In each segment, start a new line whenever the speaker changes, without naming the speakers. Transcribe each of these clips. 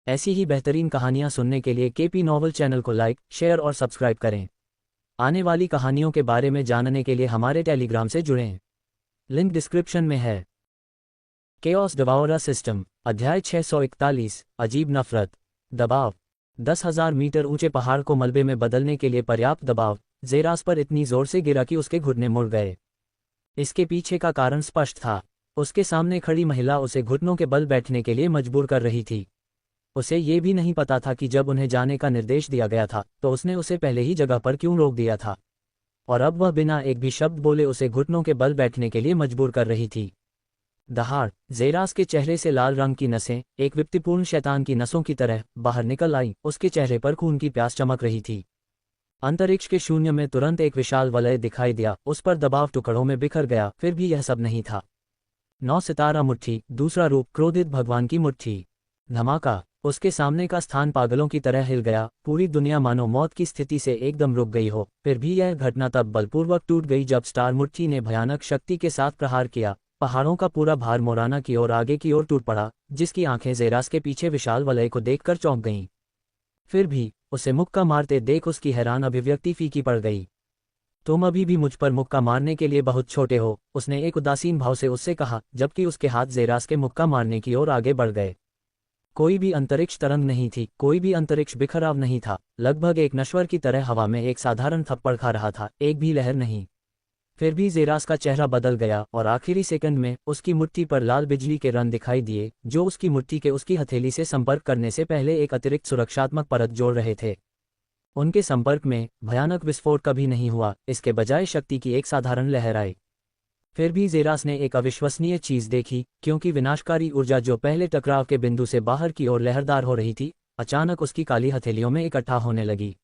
ऐसी ही बेहतरीन कहानियाँ सुनने के लिए केपी नॉवल चैनल को लाइक, शेयर और सब्सक्राइब करें। आने वाली कहानियों के बारे में जानने के लिए हमारे टेलीग्राम से जुड़ें। लिंक डिस्क्रिप्शन में है। केओस डिवाउरर सिस्टम, अध्याय 641, अजीब नफरत। दबाव। 10,000 मीटर ऊंचे पहाड़ को मलबे में बदलने के लिए पर्याप्त दबाव ज़ेरास पर इतनी जोर से गिरा कि उसके घुटने मुड़ गए। इसके पीछे का कारण स्पष्ट था। उसके सामने खड़ी महिला उसे घुटनों के बल बैठने के लिए मजबूर कर रही थी। उसे ये भी नहीं पता था कि जब उन्हें जाने का निर्देश दिया गया था तो उसने उसे पहले ही जगह पर क्यों रोक दिया था, और अब वह बिना एक भी शब्द बोले उसे घुटनों के बल बैठने के लिए मजबूर कर रही थी। दहाड़ ज़ेरास के चेहरे से लाल रंग की नसें एक विपत्तिपूर्ण शैतान की नसों की तरह बाहर निकल आईं। उसके चेहरे पर खून की प्यास चमक रही थी। अंतरिक्ष के शून्य में तुरंत एक विशाल वलय दिखाई दिया। उस पर दबाव टुकड़ों में बिखर गया। फिर भी यह सब नहीं था। 9 सितारा मुट्ठी, दूसरा रूप क्रोधित भगवान की मुट्ठी। धमाका। उसके सामने का स्थान पागलों की तरह हिल गया। पूरी दुनिया मानो मौत की स्थिति से एकदम रुक गई हो। फिर भी यह घटना तब बलपूर्वक टूट गई जब स्टार मुट्ठी ने भयानक शक्ति के साथ प्रहार किया। पहाड़ों का पूरा भार मोराना की ओर आगे की ओर टूट पड़ा, जिसकी आंखें ज़ेरास के पीछे विशाल वलय को देखकर चौंक गईं। फिर भी उसे मुक्का मारते देख उसकी हैरान अभिव्यक्ति फीकी पड़ गई। तुम अभी भी मुझ पर मुक्का मारने के लिए बहुत छोटे हो, उसने एक उदासीन भाव से उससे कहा, जबकि उसके हाथ ज़ेरास के मुक्का मारने की ओर आगे बढ़ गए। कोई भी अंतरिक्ष तरंग नहीं थी, कोई भी अंतरिक्ष बिखराव नहीं था। लगभग एक नश्वर की तरह हवा में एक साधारण थप्पड़ खा रहा था, एक भी लहर नहीं। फिर भी ज़ेरास का चेहरा बदल गया और आखिरी सेकंड में उसकी मुट्ठी पर लाल बिजली के रन दिखाई दिए, जो उसकी मुट्ठी के उसकी हथेली से संपर्क करने से पहले एक अतिरिक्त सुरक्षात्मक परत जोड़ रहे थे। उनके संपर्क में भयानक विस्फोट कभी नहीं हुआ, इसके बजाय शक्ति की एक साधारण लहर आई। फिर भी ज़ेरास ने एक अविश्वसनीय चीज़ देखी, क्योंकि विनाशकारी ऊर्जा जो पहले टकराव के बिंदु से बाहर की ओर लहरदार हो रही थी, अचानक उसकी काली हथेलियों में इकट्ठा होने लगी।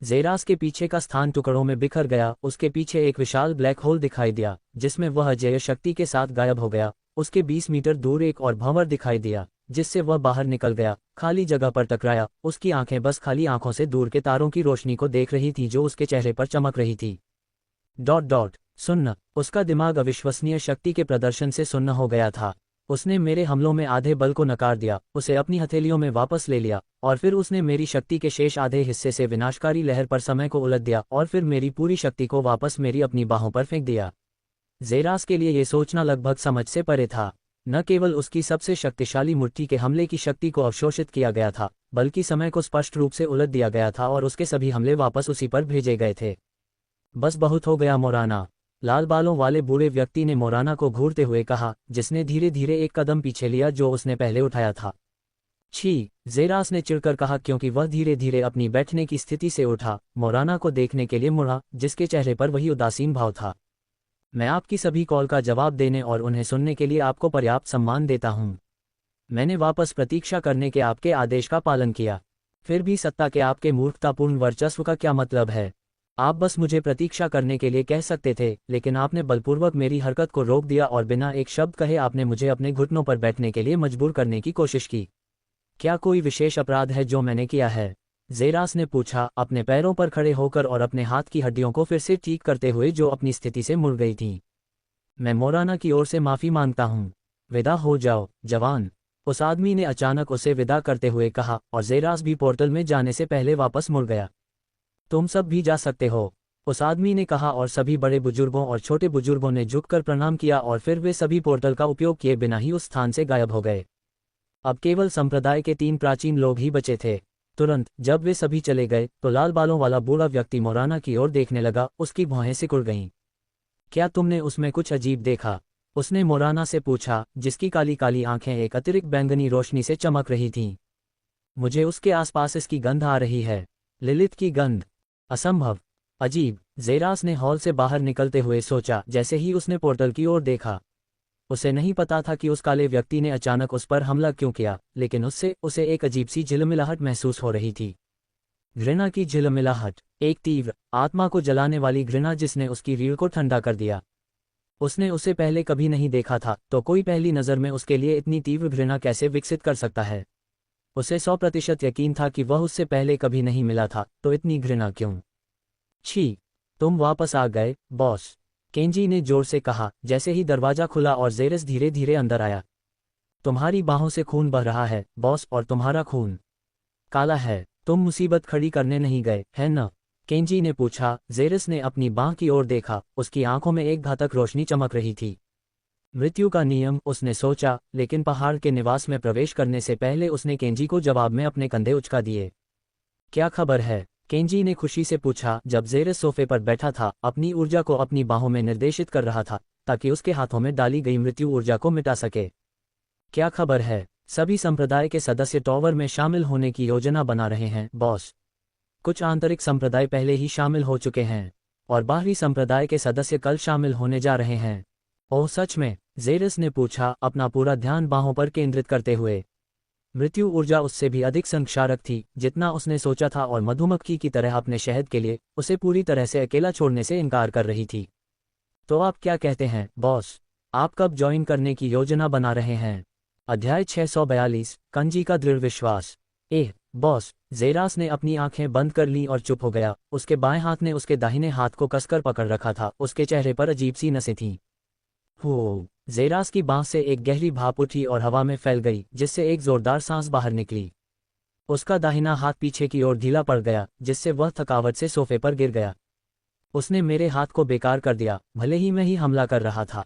ज़ेरास के पीछे का स्थान टुकड़ों में बिखर गया। उसके पीछे एक विशाल ब्लैक होल दिखाई दिया, जिसमें वह अजेय शक्ति के साथ गायब हो गया। उसके 20 मीटर दूर एक और भंवर दिखाई दिया, जिससे वह बाहर निकल गया, खाली जगह पर टकराया। उसकी आंखें बस खाली आंखों से दूर के तारों की रोशनी को देख रही थी जो उसके चेहरे पर चमक रही थी। सुन्न। उसका दिमाग अविश्वसनीय शक्ति के प्रदर्शन से सुन्न हो गया था। उसने मेरे हमलों में आधे बल को नकार दिया, उसे अपनी हथेलियों में वापस ले लिया, और फिर उसने मेरी शक्ति के शेष आधे हिस्से से विनाशकारी लहर पर समय को उलट दिया, और फिर मेरी पूरी शक्ति को वापस मेरी अपनी बाहों पर फेंक दिया। ज़ेरास के लिए ये सोचना लगभग समझ से परे था। न केवल उसकी सबसे शक्तिशाली मुट्ठी के हमले की शक्ति को अवशोषित किया गया था, बल्कि समय को स्पष्ट रूप से उलट दिया गया था और उसके सभी हमले वापस उसी पर भेजे गए थे। बस बहुत हो गया मोराना, लाल बालों वाले बूढ़े व्यक्ति ने मोराना को घूरते हुए कहा, जिसने धीरे धीरे एक कदम पीछे लिया जो उसने पहले उठाया था। छी, ज़ेरास ने चिढ़कर कहा, क्योंकि वह धीरे धीरे अपनी बैठने की स्थिति से उठा, मोराना को देखने के लिए मुड़ा, जिसके चेहरे पर वही उदासीन भाव था। मैं आपकी सभी कॉल का जवाब देने और उन्हें सुनने के लिए आपको पर्याप्त सम्मान देता हूँ। मैंने वापस प्रतीक्षा करने के आपके आदेश का पालन किया। फिर भी सत्ता के आपके मूर्खतापूर्ण वर्चस्व का क्या मतलब है? आप बस मुझे प्रतीक्षा करने के लिए कह सकते थे, लेकिन आपने बलपूर्वक मेरी हरकत को रोक दिया और बिना एक शब्द कहे आपने मुझे अपने घुटनों पर बैठने के लिए मजबूर करने की कोशिश की। क्या कोई विशेष अपराध है जो मैंने किया है? ज़ेरास ने पूछा, अपने पैरों पर खड़े होकर और अपने हाथ की हड्डियों को फिर से ठीक करते हुए जो अपनी स्थिति से मुड़ गई थीं। मैं मोराना की ओर से माफ़ी मांगता हूँ। विदा हो जाओ, जवान, उस आदमी ने अचानक उसे विदा करते हुए कहा, और ज़ेरास भी पोर्टल में जाने से पहले वापस मुड़ गया। तुम सब भी जा सकते हो, उस आदमी ने कहा, और सभी बड़े बुजुर्गों और छोटे बुजुर्गों ने झुककर प्रणाम किया और फिर वे सभी पोर्टल का उपयोग किए बिना ही उस स्थान से गायब हो गए। अब केवल संप्रदाय के 3 प्राचीन लोग ही बचे थे। तुरंत जब वे सभी चले गए तो लाल बालों वाला बूढ़ा व्यक्ति मोराना की ओर देखने लगा। उसकी भौहें सिकुड़ गईं। क्या तुमने उसमें कुछ अजीब देखा? उसने मोराना से पूछा, जिसकी काली काली आंखें एक अतिरिक्त बैंगनी रोशनी से चमक रही थीं। मुझे उसके आसपास इसकी गंध आ रही है, लिलिथ की गंध। असंभव, अजीब, ज़ेरास ने हॉल से बाहर निकलते हुए सोचा। जैसे ही उसने पोर्टल की ओर देखा, उसे नहीं पता था कि उस काले व्यक्ति ने अचानक उस पर हमला क्यों किया, लेकिन उसे एक अजीब सी झिलमिलाहट महसूस हो रही थी। घृणा की झिलमिलाहट, एक तीव्र, आत्मा को जलाने वाली घृणा जिसने उसकी रीढ़ को ठंडा कर दिया। उसने उसे पहले कभी नहीं देखा था, तो कोई पहली नज़र में उसके लिए इतनी तीव्र घृणा कैसे विकसित कर सकता है? उसे 100% यकीन था कि वह उससे पहले कभी नहीं मिला था, तो इतनी घृणा क्यों? छी, तुम वापस आ गए, बॉस, केंजी ने जोर से कहा, जैसे ही दरवाजा खुला और ज़ेरस धीरे धीरे अंदर आया। तुम्हारी बाहों से खून बह रहा है बॉस, और तुम्हारा खून काला है। तुम मुसीबत खड़ी करने नहीं गए, है न? केंजी ने पूछा। जेरस ने अपनी बांह की ओर देखा, उसकी आंखों में एक घातक रोशनी चमक रही थी। मृत्यु का नियम, उसने सोचा, लेकिन पहाड़ के निवास में प्रवेश करने से पहले उसने केंजी को जवाब में अपने कंधे उचका दिए। क्या खबर है? केंजी ने खुशी से पूछा जब जेरस सोफे पर बैठा था, अपनी ऊर्जा को अपनी बाहों में निर्देशित कर रहा था ताकि उसके हाथों में डाली गई मृत्यु ऊर्जा को मिटा सके। क्या खबर है? सभी संप्रदाय के सदस्य टॉवर में शामिल होने की योजना बना रहे हैं बॉस। कुछ आंतरिक संप्रदाय पहले ही शामिल हो चुके हैं और बाहरी संप्रदाय के सदस्य कल शामिल होने जा रहे हैं। ओह सच में? जेरस ने पूछा, अपना पूरा ध्यान बाहों पर केंद्रित करते हुए। मृत्यु ऊर्जा उससे भी अधिक संक्षारक थी जितना उसने सोचा था और मधुमक्खी की तरह अपने शहद के लिए उसे पूरी तरह से अकेला छोड़ने से इनकार कर रही थी। तो आप क्या कहते हैं बॉस? आप कब ज्वाइन करने की योजना बना रहे हैं? अध्याय 642, कंजी का दृढ़ विश्वास। बॉस। जेरास ने अपनी आंखें बंद कर लीं और चुप हो गया। उसके बाएं हाथ ने उसके दाहिने हाथ को कसकर पकड़ रखा था। उसके चेहरे पर अजीब सी नसें थीं। हो! जेरास की बांह से एक गहरी भाप उठी और हवा में फैल गई, जिससे एक जोरदार सांस बाहर निकली। उसका दाहिना हाथ पीछे की ओर ढीला पड़ गया, जिससे वह थकावट से सोफे पर गिर गया। उसने मेरे हाथ को बेकार कर दिया, भले ही मैं ही हमला कर रहा था।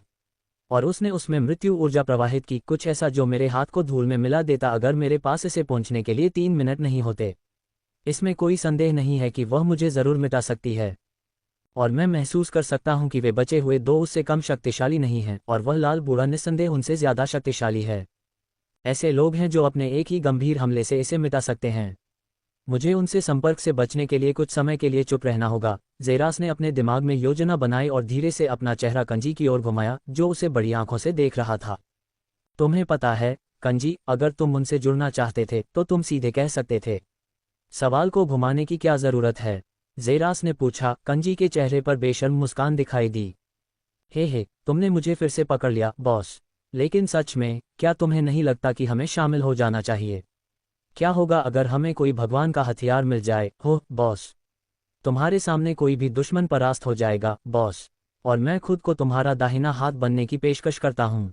और उसने उसमें मृत्यु ऊर्जा प्रवाहित की, कुछ ऐसा जो मेरे हाथ को धूल में मिला देता अगर मेरे पास इसे पहुंचने के लिए 3 मिनट नहीं होते। इसमें कोई संदेह नहीं है कि वह मुझे जरूर मिटा सकती है। और मैं महसूस कर सकता हूं कि वे बचे हुए 2 उससे कम शक्तिशाली नहीं हैं, और वह लाल बूढ़ा निस्संदेह उनसे ज्यादा शक्तिशाली है। ऐसे लोग हैं जो अपने एक ही गंभीर हमले से इसे मिटा सकते हैं। मुझे उनसे संपर्क से बचने के लिए कुछ समय के लिए चुप रहना होगा। जेरास ने अपने दिमाग में योजना बनाई और धीरे से अपना चेहरा कंजी की ओर घुमाया, जो उसे बड़ी आंखों से देख रहा था। तुम्हें पता है कंजी, अगर तुम मुझसे जुड़ना चाहते थे तो तुम सीधे कह सकते थे। सवाल को घुमाने की क्या जरूरत है? जेरास ने पूछा। कंजी के चेहरे पर बेशर्म मुस्कान दिखाई दी। हे, तुमने मुझे फिर से पकड़ लिया बॉस। लेकिन सच में, क्या तुम्हें नहीं लगता कि हमें शामिल हो जाना चाहिए? क्या होगा अगर हमें कोई भगवान का हथियार मिल जाए? हो बॉस, तुम्हारे सामने कोई भी दुश्मन परास्त हो जाएगा बॉस, और मैं खुद को तुम्हारा दाहिना हाथ बनने की पेशकश करता हूं।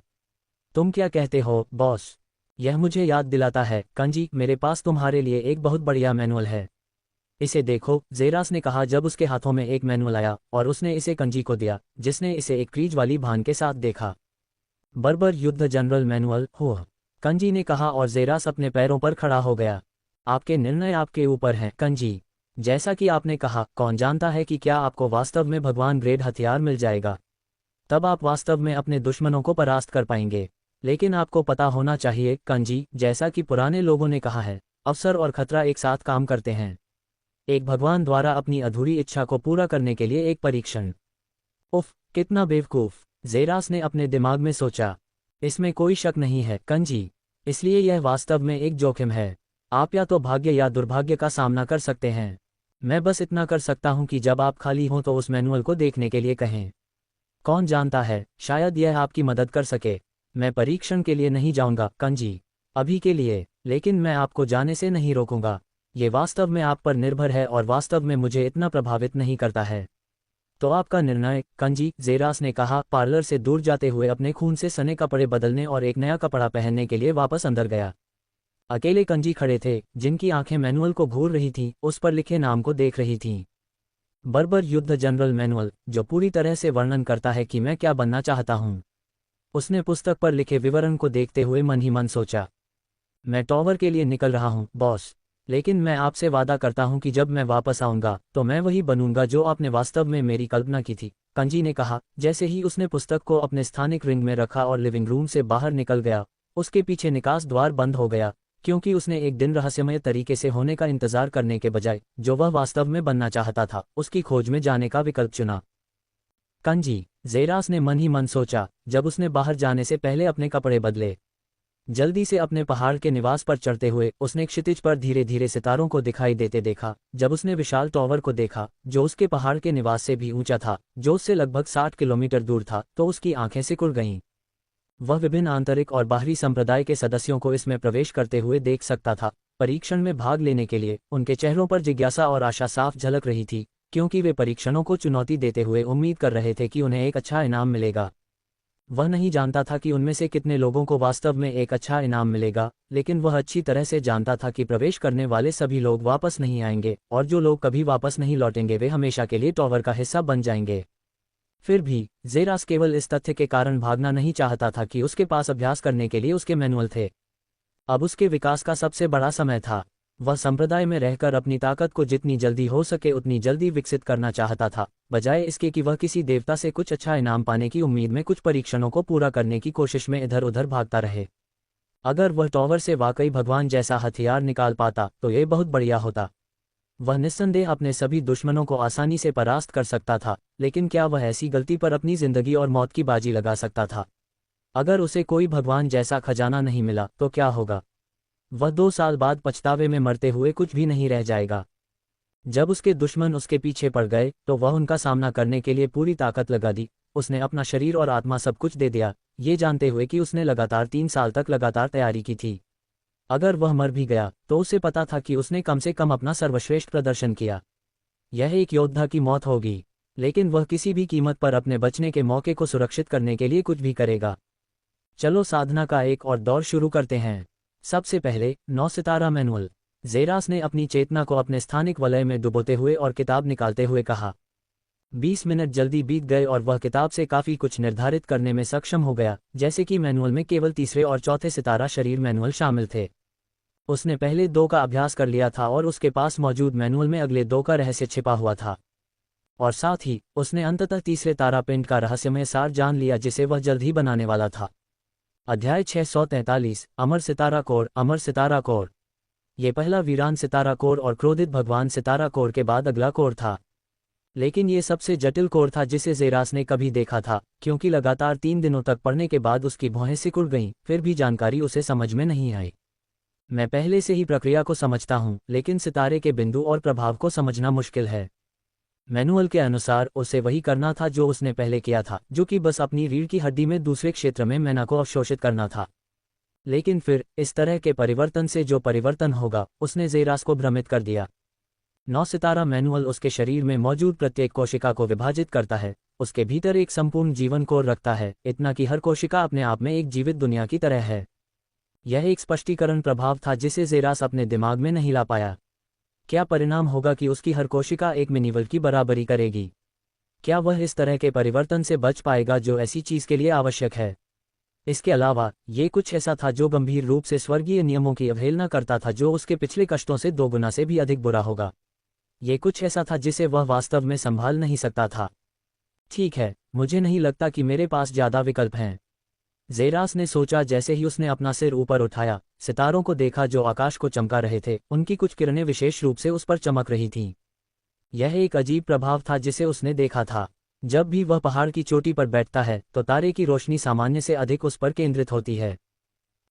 तुम क्या कहते हो बॉस? यह मुझे याद दिलाता है कंजी, मेरे पास तुम्हारे लिए एक बहुत बढ़िया मैनुअल है। इसे देखो, जेरास ने कहा जब उसके हाथों में एक मैनुअल आया और उसने इसे कंजी को दिया, जिसने इसे एक क्रीज वाली भान के साथ देखा। बर्बर युद्ध जनरल मैनुअल हो, कंजी ने कहा, और जेरास अपने पैरों पर खड़ा हो गया। आपके निर्णय आपके ऊपर हैं कंजी। जैसा कि आपने कहा, कौन जानता है कि क्या आपको वास्तव में भगवान ग्रेड हथियार मिल जाएगा। तब आप वास्तव में अपने दुश्मनों को परास्त कर पाएंगे। लेकिन आपको पता होना चाहिए कंजी, जैसा कि पुराने लोगों ने कहा है, अवसर और खतरा एक साथ काम करते हैं। एक भगवान द्वारा अपनी अधूरी इच्छा को पूरा करने के लिए एक परीक्षण। उफ, कितना बेवकूफ, जेरास ने अपने दिमाग में सोचा। इसमें कोई शक नहीं है कंजी, इसलिए यह वास्तव में एक जोखिम है। आप या तो भाग्य या दुर्भाग्य का सामना कर सकते हैं। मैं बस इतना कर सकता हूं कि जब आप खाली हों तो उस मैनुअल को देखने के लिए कहें। कौन जानता है, शायद यह आपकी मदद कर सके। मैं परीक्षण के लिए नहीं जाऊंगा कंजी, अभी के लिए, लेकिन मैं आपको जाने से नहीं रोकूंगा। ये वास्तव में आप पर निर्भर है और वास्तव में मुझे इतना प्रभावित नहीं करता है। तो आपका निर्णय कंजी, जेरास ने कहा, पार्लर से दूर जाते हुए अपने खून से सने कपड़े बदलने और एक नया कपड़ा पहनने के लिए वापस अंदर गया। अकेले कंजी खड़े थे, जिनकी आंखें मैनुअल को घूर रही थीं, उस पर लिखे नाम को देख रही थीं। बर्बर युद्ध जनरल मैनुअल, जो पूरी तरह से वर्णन करता है कि मैं क्या बनना चाहता हूं। उसने पुस्तक पर लिखे विवरण को देखते हुए मन ही मन सोचा। मैं टॉवर के लिए निकल रहा हूं बॉस, लेकिन मैं आपसे वादा करता हूं कि जब मैं वापस आऊंगा तो मैं वही बनूंगा जो आपने वास्तव में मेरी कल्पना की थी, कंजी ने कहा। जैसे ही उसने पुस्तक को अपने स्थानिक रिंग में रखा और लिविंग रूम से बाहर निकल गया, उसके पीछे निकास द्वार बंद हो गया, क्योंकि उसने एक दिन रहस्यमय तरीके से होने का इंतजार करने के बजाय, जो वह वास्तव में बनना चाहता था, उसकी खोज में जाने का विकल्प चुना। कंजी, जेरास ने मन ही मन सोचा, जब उसने बाहर जाने से पहले अपने कपड़े बदले। जल्दी से अपने पहाड़ के निवास पर चढ़ते हुए उसने क्षितिज पर धीरे धीरे सितारों को दिखाई देते देखा। जब उसने विशाल टॉवर को देखा, जो उसके पहाड़ के निवास से भी ऊंचा था, जो उससे लगभग 60 किलोमीटर दूर था, तो उसकी आंखें सिकुड़ गईं। वह विभिन्न आंतरिक और बाहरी संप्रदाय के सदस्यों को इसमें प्रवेश करते हुए देख सकता था। परीक्षण में भाग लेने के लिए उनके चेहरों पर जिज्ञासा और आशा साफ झलक रही थी, क्योंकि वे परीक्षणों को चुनौती देते हुए उम्मीद कर रहे थे कि उन्हें एक अच्छा इनाम मिलेगा। वह नहीं जानता था कि उनमें से कितने लोगों को वास्तव में एक अच्छा इनाम मिलेगा, लेकिन वह अच्छी तरह से जानता था कि प्रवेश करने वाले सभी लोग वापस नहीं आएंगे, और जो लोग कभी वापस नहीं लौटेंगे वे हमेशा के लिए टॉवर का हिस्सा बन जाएंगे। फिर भी ज़ेरास केवल इस तथ्य के कारण भागना नहीं चाहता था कि उसके पास अभ्यास करने के लिए उसके मैनुअल थे। अब उसके विकास का सबसे बड़ा समय था। वह संप्रदाय में रहकर अपनी ताकत को जितनी जल्दी हो सके उतनी जल्दी विकसित करना चाहता था, बजाय इसके कि वह किसी देवता से कुछ अच्छा इनाम पाने की उम्मीद में कुछ परीक्षणों को पूरा करने की कोशिश में इधर उधर भागता रहे। अगर वह टॉवर से वाकई भगवान जैसा हथियार निकाल पाता तो ये बहुत बढ़िया होता। वह निस्संदेह अपने सभी दुश्मनों को आसानी से परास्त कर सकता था, लेकिन क्या वह ऐसी गलती पर अपनी जिंदगी और मौत की बाजी लगा सकता था? अगर उसे कोई भगवान जैसा खजाना नहीं मिला तो क्या होगा? वह 2 साल बाद पछतावे में मरते हुए कुछ भी नहीं रह जाएगा। जब उसके दुश्मन उसके पीछे पड़ गए तो वह उनका सामना करने के लिए पूरी ताकत लगा दी। उसने अपना शरीर और आत्मा सब कुछ दे दिया, ये जानते हुए कि उसने लगातार 3 साल तक लगातार तैयारी की थी। अगर वह मर भी गया तो उसे पता था कि उसने कम से कम अपना सर्वश्रेष्ठ प्रदर्शन किया। यह एक योद्धा की मौत होगी, लेकिन वह किसी भी कीमत पर अपने बचने के मौके को सुरक्षित करने के लिए कुछ भी करेगा। चलो साधना का एक और दौर शुरू करते हैं। सबसे पहले 9 सितारा मैनुअल। ज़ेरास ने अपनी चेतना को अपने स्थानिक वलय में डुबोते हुए और किताब निकालते हुए कहा। 20 मिनट जल्दी बीत गए और वह किताब से काफ़ी कुछ निर्धारित करने में सक्षम हो गया, जैसे कि मैनुअल में केवल तीसरे और चौथे सितारा शरीर मैनुअल शामिल थे। उसने पहले 2 का अभ्यास कर लिया था और उसके पास मौजूद मैनुअल में अगले 2 का रहस्य छिपा हुआ था। और साथ ही उसने अंततः तीसरे तारापिंड का रहस्यमय सार जान लिया जिसे वह जल्द ही बनाने वाला था। अध्याय 643 अमर सितारा कोर। अमर सितारा कोर। ये पहला वीरान सितारा कोर और क्रोधित भगवान सितारा कोर के बाद अगला कोर था। लेकिन ये सबसे जटिल कोर था जिसे ज़ेरास ने कभी देखा था, क्योंकि लगातार 3 दिनों तक पढ़ने के बाद उसकी भौहें सिकुड़ गईं, फिर भी जानकारी उसे समझ में नहीं आई। मैं पहले से ही प्रक्रिया को समझता हूँ, लेकिन सितारे के बिंदु और प्रभाव को समझना मुश्किल है। मैनुअल के अनुसार उसे वही करना था जो उसने पहले किया था, जो कि बस अपनी रीढ़ की हड्डी में दूसरे क्षेत्र में मैना को अवशोषित करना था। लेकिन फिर इस तरह के परिवर्तन से जो परिवर्तन होगा उसने ज़ेरास को भ्रमित कर दिया। 9 सितारा मैनुअल उसके शरीर में मौजूद प्रत्येक कोशिका को विभाजित करता है, उसके भीतर एक संपूर्ण जीवन कोर रखता है, इतना कि हर कोशिका अपने आप में एक जीवित दुनिया की तरह है। यह एक स्पष्टीकरण प्रभाव था जिसे ज़ेरास अपने दिमाग में नहीं ला पाया। क्या परिणाम होगा कि उसकी हर कोशिका एक मिनीवल की बराबरी करेगी? क्या वह इस तरह के परिवर्तन से बच पाएगा जो ऐसी चीज के लिए आवश्यक है? इसके अलावा ये कुछ ऐसा था जो गंभीर रूप से स्वर्गीय नियमों की अवहेलना करता था, जो उसके पिछले कष्टों से 2 गुना से भी अधिक बुरा होगा। ये कुछ ऐसा था जिसे वह वास्तव में संभाल नहीं सकता था। ठीक है, मुझे नहीं लगता कि मेरे पास ज्यादा विकल्प हैं, ज़ेरास ने सोचा जैसे ही उसने अपना सिर ऊपर उठाया। सितारों को देखा जो आकाश को चमका रहे थे, उनकी कुछ किरणें विशेष रूप से उस पर चमक रही थीं। यह एक अजीब प्रभाव था जिसे उसने देखा था। जब भी वह पहाड़ की चोटी पर बैठता है तो तारे की रोशनी सामान्य से अधिक उस पर केंद्रित होती है।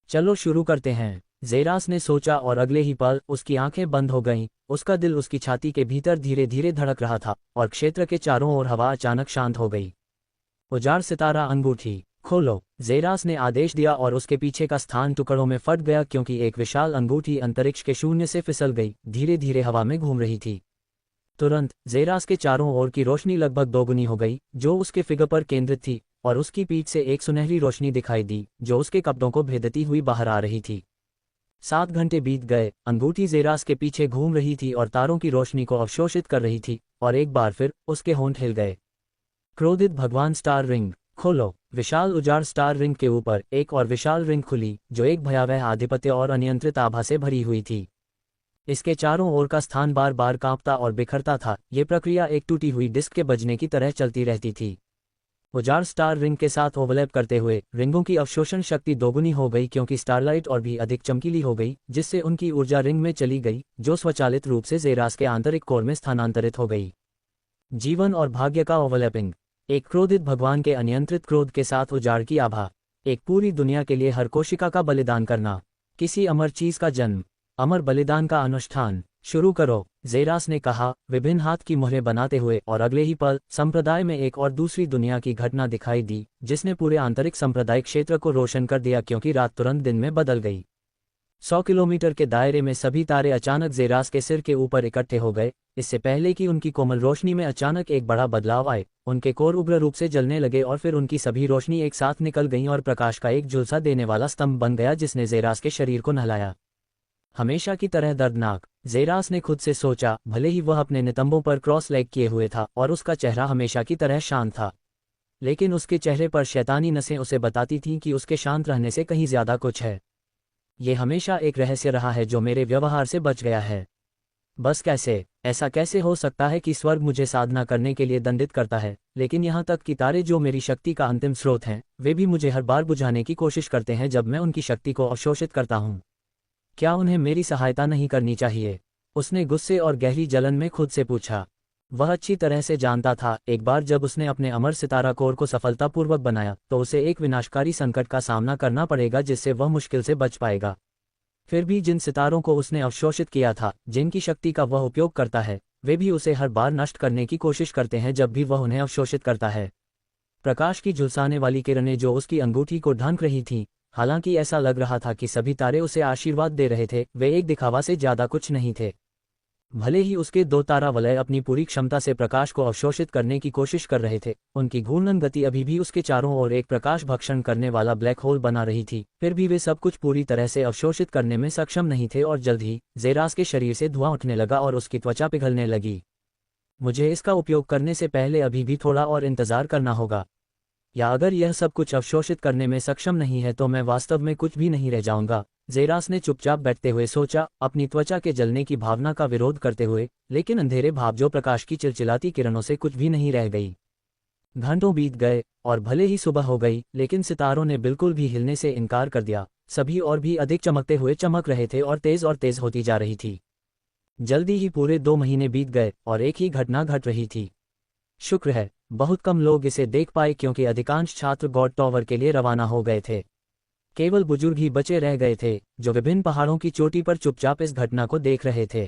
चलो शुरू करते हैं, ज़ेरास ने सोचा, और अगले ही पल उसकी आंखें बंद हो गईं। उसका दिल उसकी छाती के भीतर धीरे धीरे धड़क रहा था और क्षेत्र के चारों ओर हवा अचानक शांत हो गई। उजाड़ सितारा अंगूठी खोलो, ज़ेरास ने आदेश दिया और उसके पीछे का स्थान टुकड़ों में फट गया क्योंकि एक विशाल अंगूठी अंतरिक्ष के शून्य से फिसल गई, धीरे धीरे हवा में घूम रही थी। तुरंत ज़ेरास के चारों ओर की रोशनी लगभग दोगुनी हो गई, जो उसके फिगर पर केंद्रित थी, और उसकी पीठ से एक सुनहरी रोशनी दिखाई दी जो उसके कपड़ों को भेदती हुई बाहर आ रही थी। 7 घंटे बीत गए। अंगूठी ज़ेरास के पीछे घूम रही थी और तारों की रोशनी को अवशोषित कर रही थी, और एक बार फिर उसके होंठ हिल गए। क्रोधित भगवान स्टार रिंग खोलो, विशाल उजाड़ स्टार रिंग के ऊपर एक और विशाल रिंग खुली जो एक भयावह आधिपत्य और अनियंत्रित आभा से भरी हुई थी। इसके चारों ओर का स्थान बार बार कांपता और बिखरता था। ये प्रक्रिया एक टूटी हुई डिस्क के बजने की तरह चलती रहती थी। उजाड़ स्टार रिंग के साथ ओवरलैप करते हुए रिंगों की अवशोषण शक्ति दोगुनी हो गई क्योंकि स्टारलाइट और भी अधिक चमकीली हो गई, जिससे उनकी ऊर्जा रिंग में चली गई, जो स्वचालित रूप से ज़ेरास के आंतरिक कोर में स्थानांतरित हो गई। जीवन और भाग्य का ओवरलैपिंग। एक क्रोधित भगवान के अनियंत्रित क्रोध के साथ उजाड़ की आभा। एक पूरी दुनिया के लिए हर कोशिका का बलिदान करना। किसी अमर चीज का जन्म। अमर बलिदान का अनुष्ठान शुरू करो, ज़ेरास ने कहा, विभिन्न हाथ की मुहरें बनाते हुए, और अगले ही पल संप्रदाय में एक और दूसरी दुनिया की घटना दिखाई दी जिसने पूरे आंतरिक संप्रदाय क्षेत्र को रोशन कर दिया क्योंकि रात तुरंत दिन में बदल गई। 100 किलोमीटर के दायरे में सभी तारे अचानक जेरास के सिर के ऊपर इकट्ठे हो गए। इससे पहले कि उनकी कोमल रोशनी में अचानक एक बड़ा बदलाव आए, उनके कोर उग्र रूप से जलने लगे और फिर उनकी सभी रोशनी एक साथ निकल गईं और प्रकाश का एक झुलसा देने वाला स्तंभ बन गया जिसने जेरास के शरीर को नहलाया। हमेशा की तरह दर्दनाक, जेरास ने खुद से सोचा, भले ही वह अपने नितंबों पर क्रॉस लेग किए हुए था और उसका चेहरा हमेशा की तरह शांत था, लेकिन उसके चेहरे पर शैतानी नसें उसे बताती थीं कि उसके शांत रहने से कहीं ज्यादा कुछ है। ये हमेशा एक रहस्य रहा है जो मेरे व्यवहार से बच गया है। बस कैसे, ऐसा कैसे हो सकता है कि स्वर्ग मुझे साधना करने के लिए दंडित करता है, लेकिन यहाँ तक कि तारे जो मेरी शक्ति का अंतिम स्रोत हैं, वे भी मुझे हर बार बुझाने की कोशिश करते हैं जब मैं उनकी शक्ति को अवशोषित करता हूँ। क्या उन्हें मेरी सहायता नहीं करनी चाहिए? उसने गुस्से और गहरी जलन में खुद से पूछा। वह अच्छी तरह से जानता था, एक बार जब उसने अपने अमर सितारा कोर को सफलतापूर्वक बनाया तो उसे एक विनाशकारी संकट का सामना करना पड़ेगा जिससे वह मुश्किल से बच पाएगा। फिर भी जिन सितारों को उसने अवशोषित किया था, जिनकी शक्ति का वह उपयोग करता है, वे भी उसे हर बार नष्ट करने की कोशिश करते हैं जब भी वह उन्हें अवशोषित करता है। प्रकाश की झुलसाने वाली किरणें जो उसकी अंगूठी को ढांक रही थीं, हालांकि ऐसा लग रहा था कि सभी तारे उसे आशीर्वाद दे रहे थे, वे एक दिखावा से ज्यादा कुछ नहीं थे। भले ही उसके 2 तारा वलय अपनी पूरी क्षमता से प्रकाश को अवशोषित करने की कोशिश कर रहे थे, उनकी घूर्णन गति अभी भी उसके चारों ओर एक प्रकाश भक्षण करने वाला ब्लैक होल बना रही थी, फिर भी वे सब कुछ पूरी तरह से अवशोषित करने में सक्षम नहीं थे और जल्द ही जेरास के शरीर से धुआं उठने लगा और उसकी त्वचा पिघलने लगी। मुझे इसका उपयोग करने से पहले अभी भी थोड़ा और इंतजार करना होगा, या अगर यह सब कुछ अवशोषित करने में सक्षम नहीं है तो मैं वास्तव में कुछ भी नहीं रह जाऊंगा। जेरास ने चुपचाप बैठते हुए सोचा, अपनी त्वचा के जलने की भावना का विरोध करते हुए, लेकिन अंधेरे भाव जो प्रकाश की चिलचिलाती किरणों से कुछ भी नहीं रह गई। घंटों बीत गए और भले ही सुबह हो गई, लेकिन सितारों ने बिल्कुल भी हिलने से इनकार कर दिया। सभी और भी अधिक चमकते हुए चमक रहे थे और तेज होती जा रही थी। जल्दी ही पूरे 2 महीने बीत गए और एक ही घटना घट रही थी। शुक्र है, बहुत कम लोग इसे देख पाए क्योंकि अधिकांश छात्र गॉड टॉवर के लिए रवाना हो गए थे। केवल बुजुर्ग ही बचे रह गए थे जो विभिन्न पहाड़ों की चोटी पर चुपचाप इस घटना को देख रहे थे।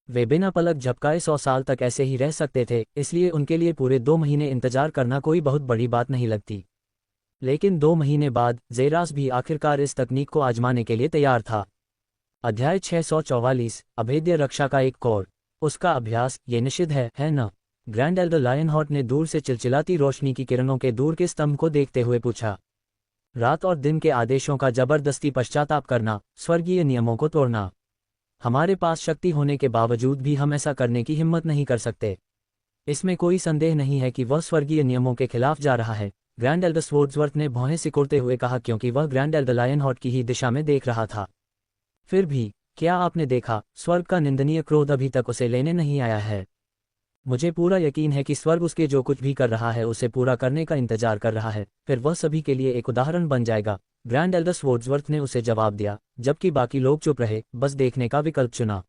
वे बिना पलक झपकाए 100 साल तक ऐसे ही रह सकते थे, इसलिए उनके लिए पूरे 2 महीने इंतजार करना कोई बहुत बड़ी बात नहीं लगती। लेकिन 2 महीने बाद जेरास भी आखिरकार इस तकनीक को आजमाने के लिए तैयार था। अध्याय 644, अभेद्य रक्षा का एक कोर। उसका अभ्यास, ये निषिद्ध है न? ग्रैंड एल्डर लायनहॉर्ट ने दूर से चिलचिलाती रोशनी की किरणों के दूर के स्तंभ को देखते हुए पूछा। रात और दिन के आदेशों का जबरदस्ती पश्चाताप करना, स्वर्गीय नियमों को तोड़ना। हमारे पास शक्ति होने के बावजूद भी हम ऐसा करने की हिम्मत नहीं कर सकते। इसमें कोई संदेह नहीं है कि वह स्वर्गीय नियमों के खिलाफ जा रहा है, ग्रैंड एल्डर स्वॉर्ड्सवर्थ ने भौहें सिकुड़ते हुए कहा, क्योंकि वह ग्रैंड एल्डर लायनहॉर्ट की ही दिशा में देख रहा था। फिर भी, क्या आपने देखा, स्वर्ग का निंदनीय क्रोध अभी तक उसे लेने नहीं आया है। मुझे पूरा यकीन है कि स्वर्ग उसके जो कुछ भी कर रहा है उसे पूरा करने का इंतजार कर रहा है, फिर वह सभी के लिए एक उदाहरण बन जाएगा। ग्रैंड एल्डर स्वॉर्ड्सवर्थ ने उसे जवाब दिया, जबकि बाकी लोग चुप रहे, बस देखने का विकल्प चुना।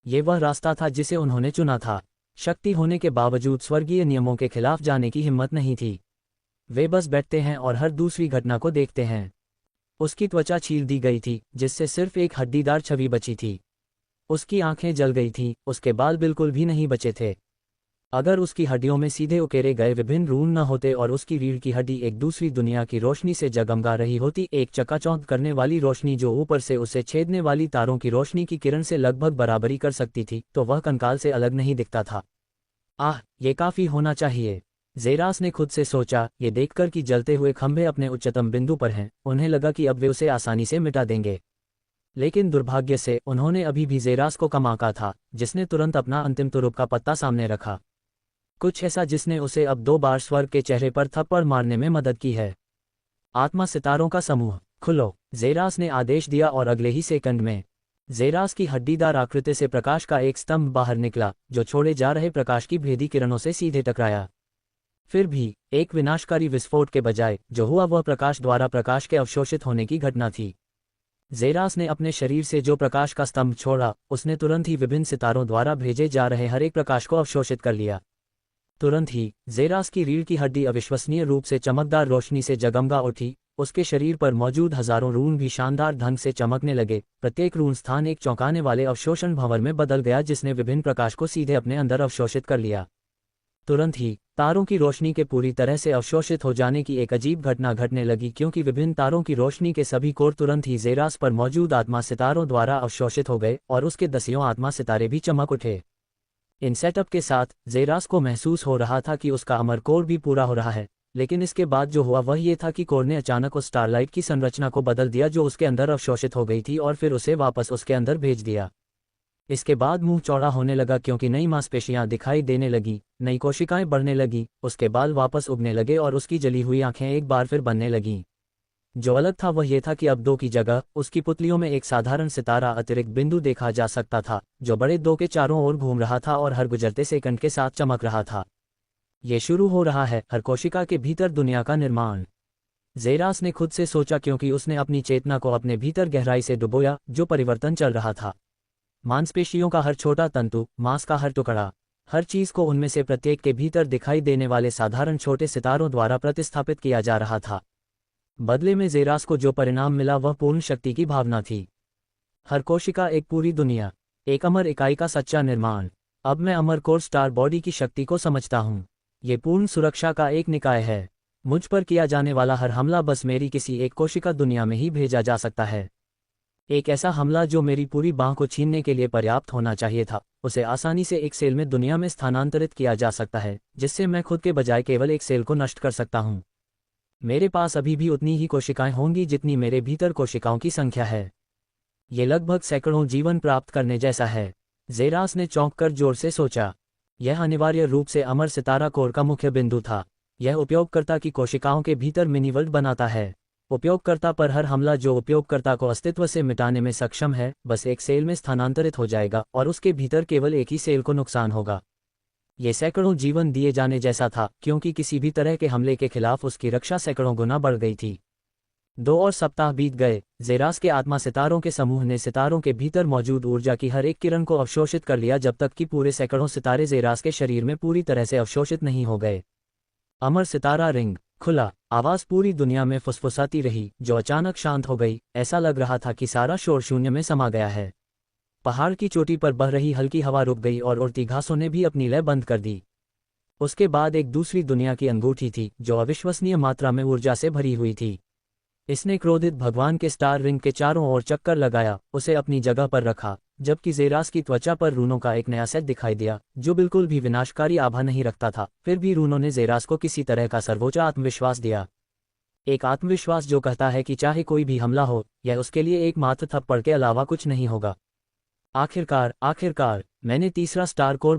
ये वह रास्ता था जिसे उन्होंने चुना था। शक्ति होने के बावजूद स्वर्गीय नियमों के खिलाफ जाने की हिम्मत नहीं थी। वे बस बैठते हैं और हर दूसरी घटना को देखते हैं। उसकी त्वचा छील दी गई थी, जिससे सिर्फ एक हड्डीदार छवि बची थी। उसकी आंखें जल गई थीं, उसके बाल बिल्कुल भी नहीं बचे थे। अगर उसकी हड्डियों में सीधे उकेरे गए विभिन्न रून न होते और उसकी रीढ़ की हड्डी एक दूसरी दुनिया की रोशनी से जगमगा रही होती, एक चकाचौंध करने वाली रोशनी जो ऊपर से उसे छेदने वाली तारों की रोशनी की किरण से लगभग बराबरी कर सकती थी, तो वह कंकाल से अलग नहीं दिखता था। आह, ये काफी होना चाहिए, जेरास ने खुद से सोचा, ये देखकर कि जलते हुए खंभे अपने उच्चतम बिंदु पर हैं, उन्हें लगा कि अब वे उसे आसानी से मिटा देंगे। लेकिन दुर्भाग्य से उन्होंने अभी भी जेरास को कम आंका था, जिसने तुरंत अपना अंतिम तुरुप का पत्ता सामने रखा। कुछ ऐसा जिसने उसे अब 2 बार स्वर्ग के चेहरे पर थप्पड़ मारने में मदद की है। आत्मा सितारों का समूह, खुलो, जेरास ने आदेश दिया और अगले ही सेकंड में जेरास की हड्डीदार आकृति से प्रकाश का एक स्तंभ बाहर निकला, जो छोड़े जा रहे प्रकाश की भेदी किरणों से सीधे टकराया। फिर भी, एक विनाशकारी विस्फोट के बजाय जो हुआ वह प्रकाश द्वारा प्रकाश के अवशोषित होने की घटना थी। जेरास ने अपने शरीर से जो प्रकाश का स्तंभ छोड़ा, उसने तुरंत ही विभिन्न सितारों द्वारा भेजे जा रहे हर एक प्रकाश को अवशोषित कर लिया। तुरंत ही जेरास की रीढ़ की हड्डी अविश्वसनीय रूप से चमकदार रोशनी से जगमगा उठी। उसके शरीर पर मौजूद हजारों रून भी शानदार ढंग से चमकने लगे। प्रत्येक रून स्थान एक चौंकाने वाले अवशोषण भंवर में बदल गया, जिसने विभिन्न प्रकाश को सीधे अपने अंदर अवशोषित कर लिया। तुरंत ही तारों की रोशनी के पूरी तरह से अवशोषित हो जाने की एक अजीब घटना घटने लगी, क्योंकि विभिन्न तारों की रोशनी के सभी कोर तुरंत ही ज़ेरास पर मौजूद आत्मा सितारों द्वारा अवशोषित हो गए और उसके दसियों आत्मा सितारे भी चमक उठे। इन सेटअप के साथ ज़ेरास को महसूस हो रहा था कि उसका अमर कोर भी पूरा हो रहा है, लेकिन इसके बाद जो हुआ वह ये था कि कोर ने अचानक उस स्टारलाइट की संरचना को बदल दिया जो उसके अंदर अवशोषित हो गई थी, और फिर उसे वापस उसके अंदर भेज दिया। इसके बाद मुंह चौड़ा होने लगा, क्योंकि नई मांसपेशियां दिखाई देने लगी, नई कोशिकाएं बढ़ने लगी, उसके बाल वापस उगने लगे और उसकी जली हुई आंखें एक बार फिर बनने लगीं। जो अलग था वह यह था कि अब 2 की जगह उसकी पुतलियों में एक साधारण सितारा अतिरिक्त बिंदु देखा जा सकता था, जो बड़े 2 के चारों ओर घूम रहा था और हर गुजरते सेकंड के साथ चमक रहा था। ये शुरू हो रहा है हर कोशिका के भीतर दुनिया का निर्माण। ज़ेरास ने खुद से सोचा, क्योंकि उसने अपनी चेतना को अपने भीतर गहराई से डुबोया जो परिवर्तन चल रहा था। मांसपेशियों का हर छोटा तंतु, मांस का हर टुकड़ा, हर चीज को उनमें से प्रत्येक के भीतर दिखाई देने वाले साधारण छोटे सितारों द्वारा प्रतिस्थापित किया जा रहा था। बदले में ज़ेरास को जो परिणाम मिला वह पूर्ण शक्ति की भावना थी। हर कोशिका एक पूरी दुनिया, एक अमर इकाई का सच्चा निर्माण। अब मैं अमर कोर स्टार बॉडी की शक्ति को समझता हूँ। ये पूर्ण सुरक्षा का एक निकाय है। मुझ पर किया जाने वाला हर हमला बस मेरी किसी एक कोशिका दुनिया में ही भेजा जा सकता है। एक ऐसा हमला जो मेरी पूरी बांह को छीनने के लिए पर्याप्त होना चाहिए था, उसे आसानी से एक सेल में दुनिया में स्थानांतरित किया जा सकता है, जिससे मैं खुद के बजाय केवल एक सेल को नष्ट कर सकता हूँ। मेरे पास अभी भी उतनी ही कोशिकाएं होंगी जितनी मेरे भीतर कोशिकाओं की संख्या है। ये लगभग सैकड़ों जीवन प्राप्त करने जैसा है। ज़ेरास ने चौंककर जोर से सोचा। यह अनिवार्य रूप से अमर सितारा कोर का मुख्य बिंदु था। यह उपयोगकर्ता की कोशिकाओं के भीतर मिनी वर्ल्ड बनाता है। उपयोगकर्ता पर हर हमला जो उपयोगकर्ता को अस्तित्व से मिटाने में सक्षम है, बस एक सेल में स्थानांतरित हो जाएगा और उसके भीतर केवल एक ही सेल को नुकसान होगा। ये सैकड़ों जीवन दिए जाने जैसा था, क्योंकि किसी भी तरह के हमले के खिलाफ उसकी रक्षा सैकड़ों गुना बढ़ गई थी। 2 और सप्ताह बीत गए। ज़ेरास के आत्मा सितारों के समूह ने सितारों के भीतर मौजूद ऊर्जा की हर एक किरण को अवशोषित कर लिया, जब तक कि पूरे सैकड़ों सितारे ज़ेरास के शरीर में पूरी तरह से अवशोषित नहीं हो गए। अमर सितारा रिंग खुला। आवाज पूरी दुनिया में फुसफुसाती रही, जो अचानक शांत हो गई। ऐसा लग रहा था कि सारा शोर शून्य में समा गया है। पहाड़ की चोटी पर बह रही हल्की हवा रुक गई और उड़ती घासों ने भी अपनी लय बंद कर दी। उसके बाद एक दूसरी दुनिया की अंगूठी थी, जो अविश्वसनीय मात्रा में ऊर्जा से भरी हुई थी। इसने क्रोधित भगवान के स्टार रिंग के चारों ओर चक्कर लगाया, उसे अपनी जगह पर रखा, जबकि ज़ेरास की त्वचा पर रूनों का एक नया सेट दिखाई दिया, जो बिल्कुल भी विनाशकारी आभा नहीं रखता था। फिर भी रूनों ने ज़ेरास को किसी तरह का सर्वोच्च आत्मविश्वास दिया। एक आत्मविश्वास जो कहता है कि चाहे कोई भी हमला हो, यह उसके लिए एकमात्र थप्पड़ के अलावा कुछ नहीं होगा। आखिरकार, मैंने तीसरा स्टार कोर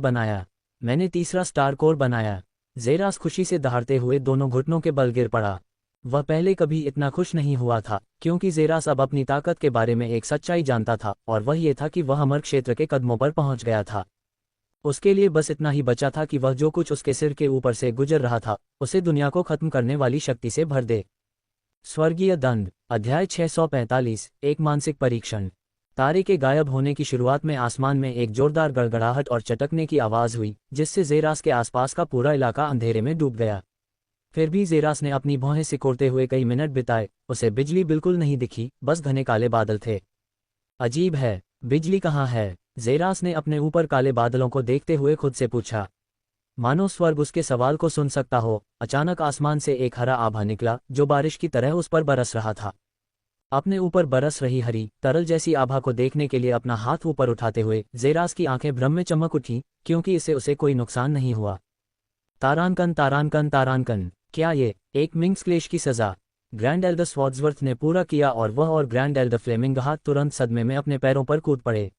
बनाया। ज़ेरास खुशी से दहाड़ते हुए दोनों घुटनों के बल गिर पड़ा। वह पहले कभी इतना खुश नहीं हुआ था, क्योंकि ज़ेरास अब अपनी ताकत के बारे में एक सच्चाई जानता था, और वह ये था कि वह अमर क्षेत्र के कदमों पर पहुंच गया था। उसके लिए बस इतना ही बचा था कि वह जो कुछ उसके सिर के ऊपर से गुजर रहा था, उसे दुनिया को खत्म करने वाली शक्ति से भर दे। स्वर्गीय दंड, अध्याय 645, एक मानसिक परीक्षण। तारे के गायब होने की शुरुआत में आसमान में एक जोरदार गड़गड़ाहट और चटकने की आवाज हुई, जिससे ज़ेरास के आसपास का पूरा इलाका अंधेरे में डूब गया। फिर भी ज़ेरास ने अपनी भौहें सिकोड़ते हुए कई मिनट बिताए। उसे बिजली बिल्कुल नहीं दिखी, बस घने काले बादल थे। अजीब है, बिजली कहाँ है? ज़ेरास ने अपने ऊपर काले बादलों को देखते हुए खुद से पूछा। मानो स्वर्ग उसके सवाल को सुन सकता हो। अचानक आसमान से एक हरा आभा निकला, जो बारिश की तरह उस पर बरस रहा था। अपने ऊपर बरस रही हरी, तरल जैसी आभा को देखने के लिए अपना हाथ ऊपर उठाते हुए ज़ेरास की आंखें भ्रम में चमक उठीं, क्योंकि इससे उसे कोई नुकसान नहीं हुआ। तारांकन, क्या ये एक मिंग्स क्लेश की सजा? ग्रैंड एल्डर स्वॉर्ड्सवर्थ ने पूरा किया, और वह और ग्रैंड एल्डर फ्लेमिंगहार्ट तुरंत सदमे में अपने पैरों पर कूद पड़े।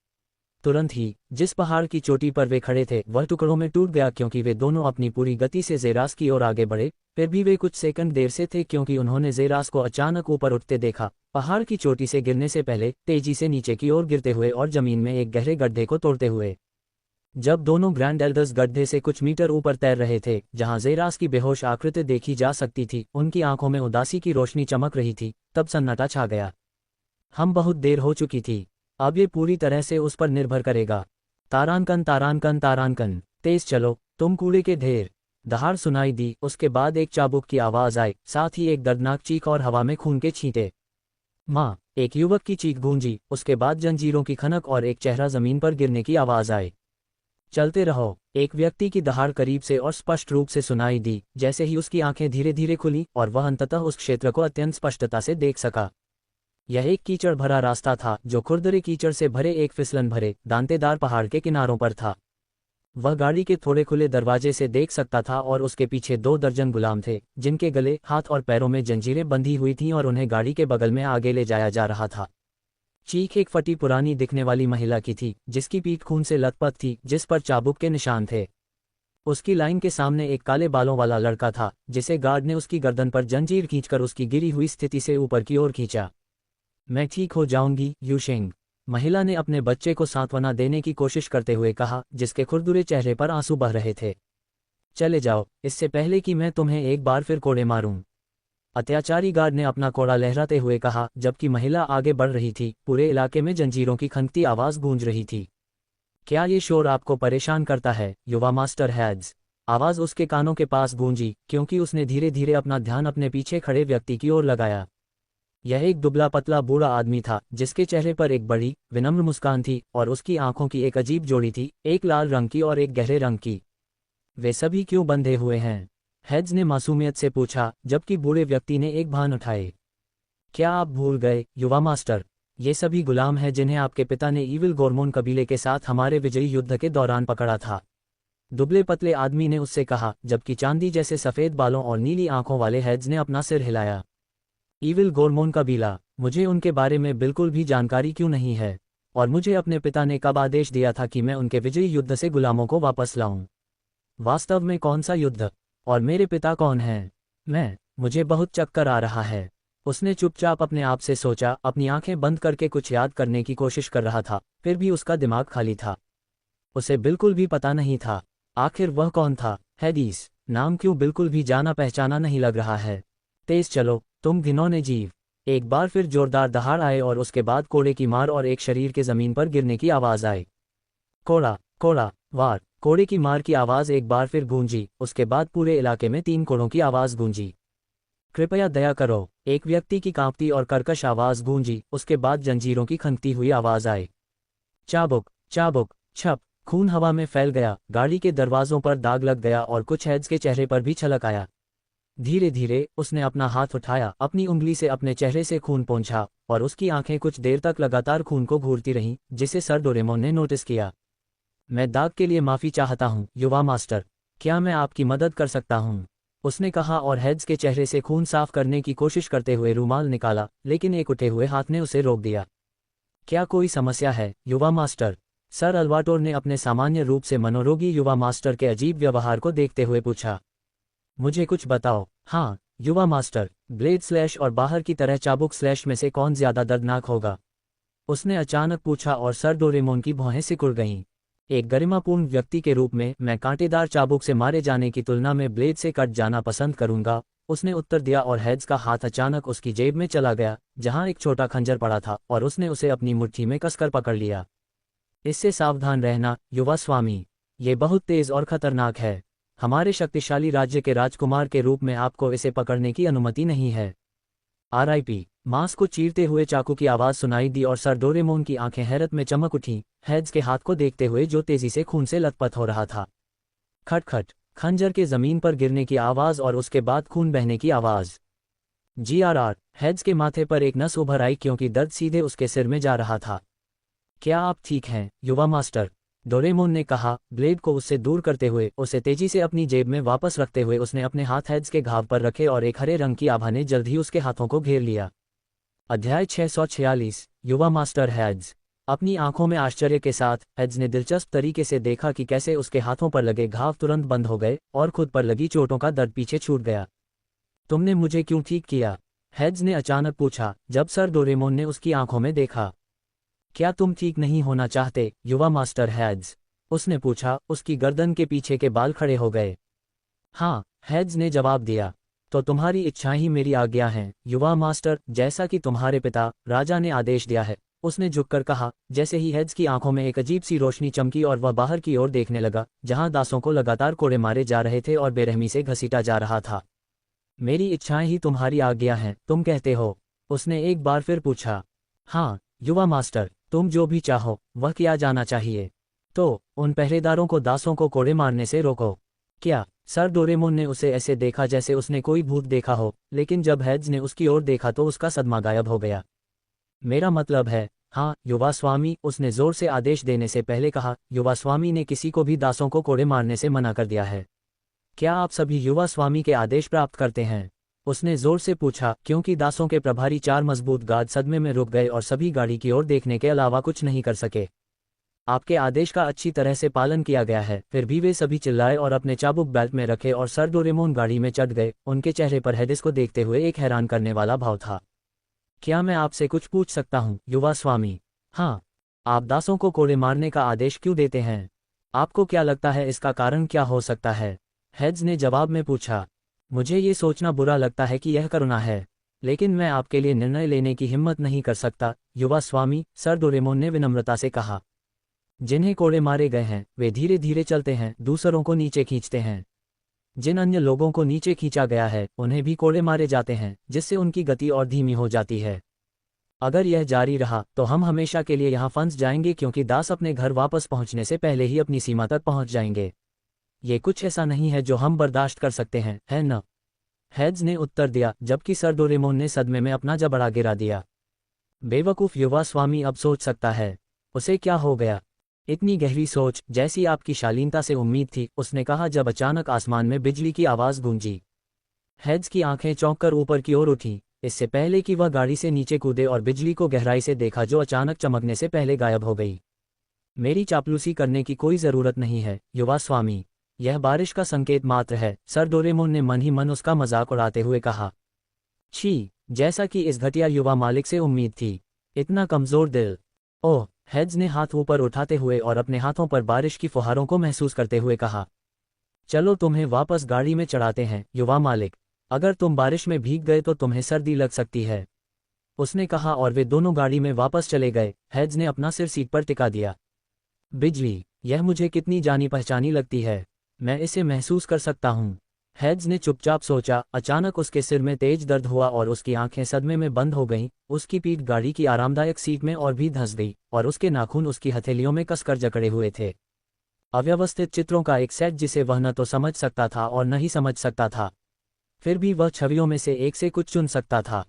तुरंत ही जिस पहाड़ की चोटी पर वे खड़े थे वह टुकड़ों में टूट गया, क्योंकि वे दोनों अपनी पूरी गति से ज़ेरास की ओर आगे बढ़े। फिर भी वे कुछ सेकंड देर से थे, क्योंकि उन्होंने ज़ेरास को अचानक ऊपर उठते देखा, पहाड़ की चोटी से गिरने से पहले तेजी से नीचे की ओर गिरते हुए और जमीन में एक गहरे गड्ढे को तोड़ते हुए। जब दोनों ग्रैंड एल्डर्स गड्ढे से कुछ मीटर ऊपर तैर रहे थे, जहां ज़ेरास की बेहोश आकृति देखी जा सकती थी, उनकी आंखों में उदासी की रोशनी चमक रही थी, तब सन्नाटा छा गया। हम बहुत देर हो चुकी थी, अब ये पूरी तरह से उस पर निर्भर करेगा। तारांकन, तेज चलो, तुम कूड़े के ढेर। दहाड़ सुनाई दी, उसके बाद एक चाबुक की आवाज आई, साथ ही एक दर्दनाक चीख और हवा में खून के छींटे। माँ, एक युवक की चीख गूंजी, उसके बाद जंजीरों की खनक और एक चेहरा जमीन पर गिरने की आवाज आई। चलते रहो। एक व्यक्ति की दहाड़ करीब से और स्पष्ट रूप से सुनाई दी। जैसे ही उसकी आंखें धीरे धीरे खुली और वह अंततः उस क्षेत्र को अत्यंत स्पष्टता से देख सका। यह एक कीचड़ भरा रास्ता था जो खुरदरे कीचड़ से भरे एक फिसलन भरे दांतेदार पहाड़ के किनारों पर था। वह गाड़ी के थोड़े खुले दरवाजे से देख सकता था और उसके पीछे 2 दर्जन गुलाम थे जिनके गले, हाथ और पैरों में जंजीरें बंधी हुई थीं और उन्हें गाड़ी के बगल में आगे ले जाया जा रहा था। चीख एक फटी पुरानी दिखने वाली महिला की थी जिसकी पीठ खून से लथपथ थी, जिस पर चाबुक के निशान थे। उसकी लाइन के सामने एक काले बालों वाला लड़का था जिसे गार्ड ने उसकी गर्दन पर जंजीर खींचकर उसकी गिरी हुई स्थिति से ऊपर की ओर खींचा। मैं ठीक हो जाऊंगी, यूशेंग, महिला ने अपने बच्चे को सांत्वना देने की कोशिश करते हुए कहा, जिसके खुरदुरे चेहरे पर आंसू बह रहे थे। चले जाओ, इससे पहले कि मैं तुम्हें एक बार फिर कोड़े मारूं। अत्याचारी गार्ड ने अपना कोड़ा लहराते हुए कहा। जबकि महिला आगे बढ़ रही थी, पूरे इलाके में जंजीरों की खनकती आवाज गूंज रही थी। क्या ये शोर आपको परेशान करता है, युवा मास्टर हैड्स? आवाज उसके कानों के पास गूंजी, क्योंकि उसने धीरे धीरे अपना ध्यान अपने पीछे खड़े व्यक्ति की ओर लगाया। यह एक दुबला पतला बूढ़ा आदमी था जिसके चेहरे पर एक बड़ी, विनम्र मुस्कान थी और उसकी आंखों की एक अजीब जोड़ी थी, एक लाल रंग की और एक गहरे रंग की। वे सभी क्यों बंधे हुए हैं? हेड्स ने मासूमियत से पूछा, जबकि बूढ़े व्यक्ति ने एक भान उठाए। क्या आप भूल गए, युवा मास्टर? ये सभी गुलाम हैं जिन्हें आपके पिता ने ईविल गोरमोन कबीले के साथ हमारे विजयी युद्ध के दौरान पकड़ा था। दुबले पतले आदमी ने उससे कहा, जबकि चांदी जैसे सफ़ेद बालों और नीली आंखों वाले हेड्स ने अपना सिर हिलाया। ईविल गोरमोन कबीला? मुझे उनके बारे में बिल्कुल भी जानकारी क्यों नहीं है? और मुझे अपने पिता ने कब आदेश दिया था कि मैं उनके विजयी युद्ध से गुलामों को वापस लाऊं? वास्तव में कौन सा युद्ध? और मेरे पिता कौन हैं? मुझे बहुत चक्कर आ रहा है। उसने चुपचाप अपने आप से सोचा, अपनी आंखें बंद करके कुछ याद करने की कोशिश कर रहा था, फिर भी उसका दिमाग खाली था। उसे बिल्कुल भी पता नहीं था आखिर वह कौन था। हेडिस नाम क्यों बिल्कुल भी जाना पहचाना नहीं लग रहा है। तेज चलो, तुम घिनौने जीव। एक बार फिर जोरदार दहाड़ आए और उसके बाद कोड़े की मार और एक शरीर के जमीन पर गिरने की आवाज आई। कोड़ा, कोड़ा, वार। कोड़े की मार की आवाज एक बार फिर गूंजी, उसके बाद पूरे इलाके में 3 कोड़ों की आवाज गूंजी। कृपया दया करो, एक व्यक्ति की कांपती और कर्कश आवाज गूंजी, उसके बाद जंजीरों की खनकती हुई आवाज आई। चाबुक, चाबुक, छप। खून हवा में फैल गया, गाड़ी के दरवाजों पर दाग लग गया और कुछ हेड्स के चेहरे पर भी छलक आया। धीरे धीरे उसने अपना हाथ उठाया, अपनी उंगली से अपने चेहरे से खून पोंछा और उसकी आंखें कुछ देर तक लगातार खून को घूरती रहीं, जिसे सर डोरेमोन ने नोटिस किया। मैं दाग के लिए माफी चाहता हूं, युवा मास्टर। क्या मैं आपकी मदद कर सकता हूं? उसने कहा और हेड्स के चेहरे से खून साफ करने की कोशिश करते हुए रूमाल निकाला, लेकिन एक उठे हुए हाथ ने उसे रोक दिया। क्या कोई समस्या है, युवा मास्टर? सर अल्वाटोर ने अपने सामान्य रूप से मनोरोगी युवा मास्टर के अजीब व्यवहार को देखते हुए पूछा। मुझे कुछ बताओ। हाँ, युवा मास्टर, ब्लेड स्लैश और बाहर की तरह चाबुक स्लैश में से कौन ज्यादा दर्दनाक होगा? उसने अचानक पूछा और सर डोरेमोन की भौहें सिकुड़ गईं। एक गरिमापूर्ण व्यक्ति के रूप में मैं कांटेदार चाबुक से मारे जाने की तुलना में ब्लेड से कट जाना पसंद करूंगा, उसने उत्तर दिया और हेड्स का हाथ अचानक उसकी जेब में चला गया, जहां एक छोटा खंजर पड़ा था और उसने उसे अपनी मुट्ठी में कसकर पकड़ लिया। इससे सावधान रहना, युवा स्वामी। ये बहुत तेज और खतरनाक है। हमारे शक्तिशाली राज्य के राजकुमार के रूप में आपको इसे पकड़ने की अनुमति नहीं है। RIP। मांस को चीरते हुए चाकू की आवाज सुनाई दी और सर डोरेमोन की आंखें हैरत में चमक उठीं, हेड्स के हाथ को देखते हुए जो तेजी से खून से लथपथ हो रहा था। खटखट, खंजर के जमीन पर गिरने की आवाज और उसके बाद खून बहने की आवाज। GRR। हेड्स के माथे पर एक नस उभर आई क्योंकि दर्द सीधे उसके सिर में जा रहा था। क्या आप ठीक हैं, युवा मास्टर? डोरेमोन ने कहा, ब्लेड को उससे दूर करते हुए। उसे तेजी से अपनी जेब में वापस रखते हुए उसने अपने हाथ हेड्स के घाव पर रखे और एक हरे रंग की आभा ने जल्द ही उसके हाथों को घेर लिया। अध्याय 646। युवा मास्टर हेड्स। अपनी आंखों में आश्चर्य के साथ हेड्स ने दिलचस्प तरीके से देखा कि कैसे उसके हाथों पर लगे घाव तुरंत बंद हो गए और खुद पर लगी चोटों का दर्द पीछे छूट गया। तुमने मुझे क्यों ठीक किया? हेड्स ने अचानक पूछा, जब सर डोरेमोन ने उसकी आंखों में देखा। क्या तुम ठीक नहीं होना चाहते, युवा मास्टर हेड्स? उसने पूछा, उसकी गर्दन के पीछे के बाल खड़े हो गए। हाँ, हेड्स ने जवाब दिया। तो तुम्हारी इच्छाएं ही मेरी आज्ञा हैं, युवा मास्टर, जैसा कि तुम्हारे पिता राजा ने आदेश दिया है, उसने झुककर कहा। जैसे ही हेड्स की आंखों में एक अजीब सी रोशनी चमकी और वह बाहर की ओर देखने लगा, जहां दासों को लगातार कोड़े मारे जा रहे थे और बेरहमी से घसीटा जा रहा था। मेरी इच्छाएं ही तुम्हारी आज्ञा हैं, तुम कहते हो? उसने एक बार फिर पूछा। हाँ, युवा मास्टर, तुम जो भी चाहो वह किया जाना चाहिए। तो उन पहरेदारों को दासों को कोड़े मारने से रोको। क्या? सर डोरेमोन ने उसे ऐसे देखा जैसे उसने कोई भूत देखा हो, लेकिन जब हेड्स ने उसकी ओर देखा तो उसका सदमा गायब हो गया। मेरा मतलब है, हाँ युवा स्वामी, उसने जोर से आदेश देने से पहले कहा। युवा स्वामी ने किसी को भी दासों को कोड़े मारने से मना कर दिया है। क्या आप सभी युवा स्वामी के आदेश प्राप्त करते हैं? उसने जोर से पूछा, क्योंकि दासों के प्रभारी 4 मजबूत गार्ड सदमे में रुक गए और सभी गाड़ी की ओर देखने के अलावा कुछ नहीं कर सके। आपके आदेश का अच्छी तरह से पालन किया गया है। फिर भी वे सभी चिल्लाए और अपने चाबुक बेल्ट में रखे और सर डोरेमोन गाड़ी में चढ़ गए। उनके चेहरे पर हेडिस को देखते हुए एक हैरान करने वाला भाव था। क्या मैं आपसे कुछ पूछ सकता हूँ युवा स्वामी? हाँ। आप दासों को कोड़े मारने का आदेश क्यों देते हैं? आपको क्या लगता है इसका कारण क्या हो सकता है? हेड्स ने जवाब में पूछा। मुझे ये सोचना बुरा लगता है कि यह करुणा है, लेकिन मैं आपके लिए निर्णय लेने की हिम्मत नहीं कर सकता युवा स्वामी, सर डोरेमोन ने विनम्रता से कहा। जिन्हें कोड़े मारे गए हैं वे धीरे धीरे चलते हैं, दूसरों को नीचे खींचते हैं। जिन अन्य लोगों को नीचे खींचा गया है उन्हें भी कोड़े मारे जाते हैं, जिससे उनकी गति और धीमी हो जाती है। अगर यह जारी रहा तो हम हमेशा के लिए यहाँ फंस जाएंगे, क्योंकि दास अपने घर वापस पहुँचने से पहले ही अपनी सीमा तक पहुँच जाएंगे। ये कुछ ऐसा नहीं है जो हम बर्दाश्त कर सकते हैं, है न? हेड्स ने उत्तर दिया, जबकि सर डोरेमोन ने सदमे में अपना जबड़ा गिरा दिया। बेवकूफ़ युवा स्वामी अब सोच सकता है उसे क्या हो गया। इतनी गहरी सोच जैसी आपकी शालीनता से उम्मीद थी, उसने कहा जब अचानक आसमान में बिजली की आवाज़ गूंजी। हेड्स की आंखें चौंककर ऊपर की ओर उठी, इससे पहले कि वह गाड़ी से नीचे कूदे और बिजली को गहराई से देखा जो अचानक चमकने से पहले गायब हो गई। मेरी चापलूसी करने की कोई ज़रूरत नहीं है युवा स्वामी, यह बारिश का संकेत मात्र है, सर डोरेमोन ने मन ही मन उसका मजाक उड़ाते हुए कहा। छी, जैसा कि इस घटिया युवा मालिक से उम्मीद थी। इतना कमज़ोर दिल। ओह, हेड्स ने हाथ ऊपर उठाते हुए और अपने हाथों पर बारिश की फुहारों को महसूस करते हुए कहा। चलो तुम्हें वापस गाड़ी में चढ़ाते हैं युवा मालिक, अगर तुम बारिश में भीग गए तो तुम्हें सर्दी लग सकती है, उसने कहा और वे दोनों गाड़ी में वापस चले गए। हेड्स ने अपना सिर सीट पर टिका दिया। बिजली, यह मुझे कितनी जानी पहचानी लगती है, मैं इसे महसूस कर सकता हूँ। हेड्स ने चुपचाप सोचा। अचानक उसके सिर में तेज दर्द हुआ और उसकी आंखें सदमे में बंद हो गईं। उसकी पीठ गाड़ी की आरामदायक सीट में और भी धंस गई और उसके नाखून उसकी हथेलियों में कसकर जकड़े हुए थे। अव्यवस्थित चित्रों का एक सेट जिसे वह न तो समझ सकता था और न ही समझ सकता था। फिर भी वह छवियों में से एक से कुछ चुन सकता था।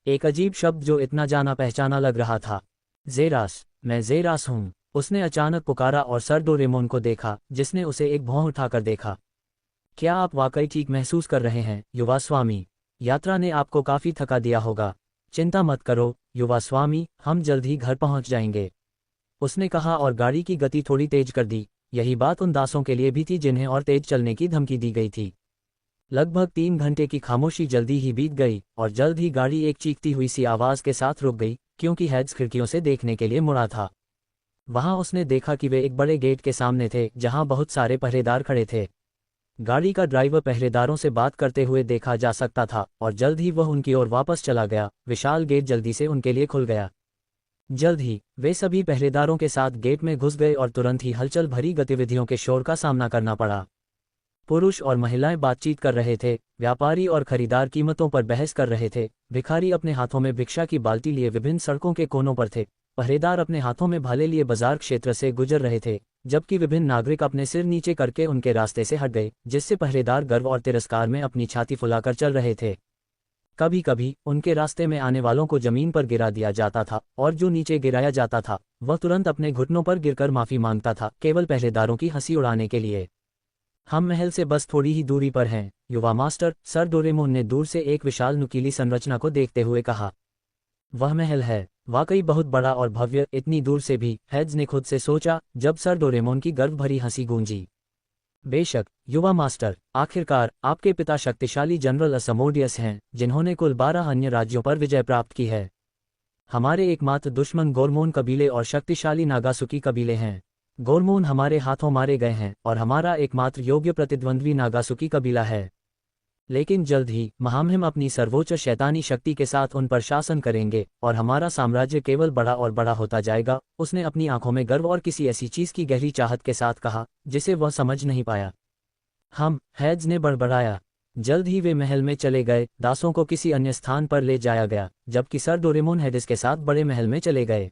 एक अजीब शब्द जो इतना जाना पहचाना लग रहा था। ज़ेरास, मैं ज़ेरास हूँ, उसने अचानक पुकारा और सर डोरेमोन को देखा, जिसने उसे एक भौं उठाकर देखा। क्या आप वाकई ठीक महसूस कर रहे हैं युवा स्वामी? यात्रा ने आपको काफ़ी थका दिया होगा। चिंता मत करो युवा स्वामी, हम जल्द ही घर पहुंच जाएंगे, उसने कहा और गाड़ी की गति थोड़ी तेज कर दी। यही बात उन दासों के लिए भी थी जिन्हें और तेज चलने की धमकी दी गई थी। लगभग 3 घंटे की खामोशी जल्दी ही बीत गई और जल्द ही गाड़ी एक चीखती हुई सी आवाज़ के साथ रुक गई, क्योंकि हेड्स खिड़कियों से देखने के लिए मुड़ा था। वहां उसने देखा कि वे एक बड़े गेट के सामने थे जहां बहुत सारे पहरेदार खड़े थे। गाड़ी का ड्राइवर पहरेदारों से बात करते हुए देखा जा सकता था और जल्द ही वह उनकी ओर वापस चला गया। विशाल गेट जल्दी से उनके लिए खुल गया। जल्द ही वे सभी पहरेदारों के साथ गेट में घुस गए और तुरंत ही हलचल भरी गतिविधियों के शोर का सामना करना पड़ा। पुरुष और महिलाएं बातचीत कर रहे थे, व्यापारी और खरीदार कीमतों पर बहस कर रहे थे, भिखारी अपने हाथों में भिक्षा की बाल्टी लिए विभिन्न सड़कों के कोनों पर थे, पहरेदार अपने हाथों में भाले लिए बाजार क्षेत्र से गुजर रहे थे, जबकि विभिन्न नागरिक अपने सिर नीचे करके उनके रास्ते से हट गए, जिससे पहरेदार गर्व और तिरस्कार में अपनी छाती फुलाकर चल रहे थे। कभी कभी उनके रास्ते में आने वालों को जमीन पर गिरा दिया जाता था और जो नीचे गिराया जाता था वह तुरंत अपने घुटनों पर गिरकर माफी मांगता था, केवल पहरेदारों की हंसी उड़ाने के लिए। हम महल से बस थोड़ी ही दूरी पर हैं युवा मास्टर, सर डोरेमोन ने दूर से एक विशाल नुकीली संरचना को देखते हुए कहा। वह महल है, वाकई बहुत बड़ा और भव्य, इतनी दूर से भी, हेड्स ने खुद से सोचा जब सर डोरेमोन की गर्व भरी हंसी गूंजी। बेशक युवा मास्टर, आखिरकार आपके पिता शक्तिशाली जनरल असमोडियस हैं, जिन्होंने कुल 12 अन्य राज्यों पर विजय प्राप्त की है। हमारे एकमात्र दुश्मन गोरमोन कबीले और शक्तिशाली नागासुकी कबीले हैं। गोरमोन हमारे हाथों मारे गए हैं और हमारा एकमात्र योग्य प्रतिद्वंद्वी नागासुकी कबीला है। लेकिन जल्द ही महामहिम अपनी सर्वोच्च शैतानी शक्ति के साथ उन पर शासन करेंगे और हमारा साम्राज्य केवल बड़ा और बड़ा होता जाएगा। उसने अपनी आंखों में गर्व और किसी ऐसी चीज की गहरी चाहत के साथ कहा जिसे वह समझ नहीं पाया। हेड्स ने बड़बड़ाया। जल्द ही वे महल में चले गए। दासों को किसी अन्य स्थान पर ले जाया गया, जबकि सर डोरेमोन हेड्स के साथ बड़े महल में चले गए।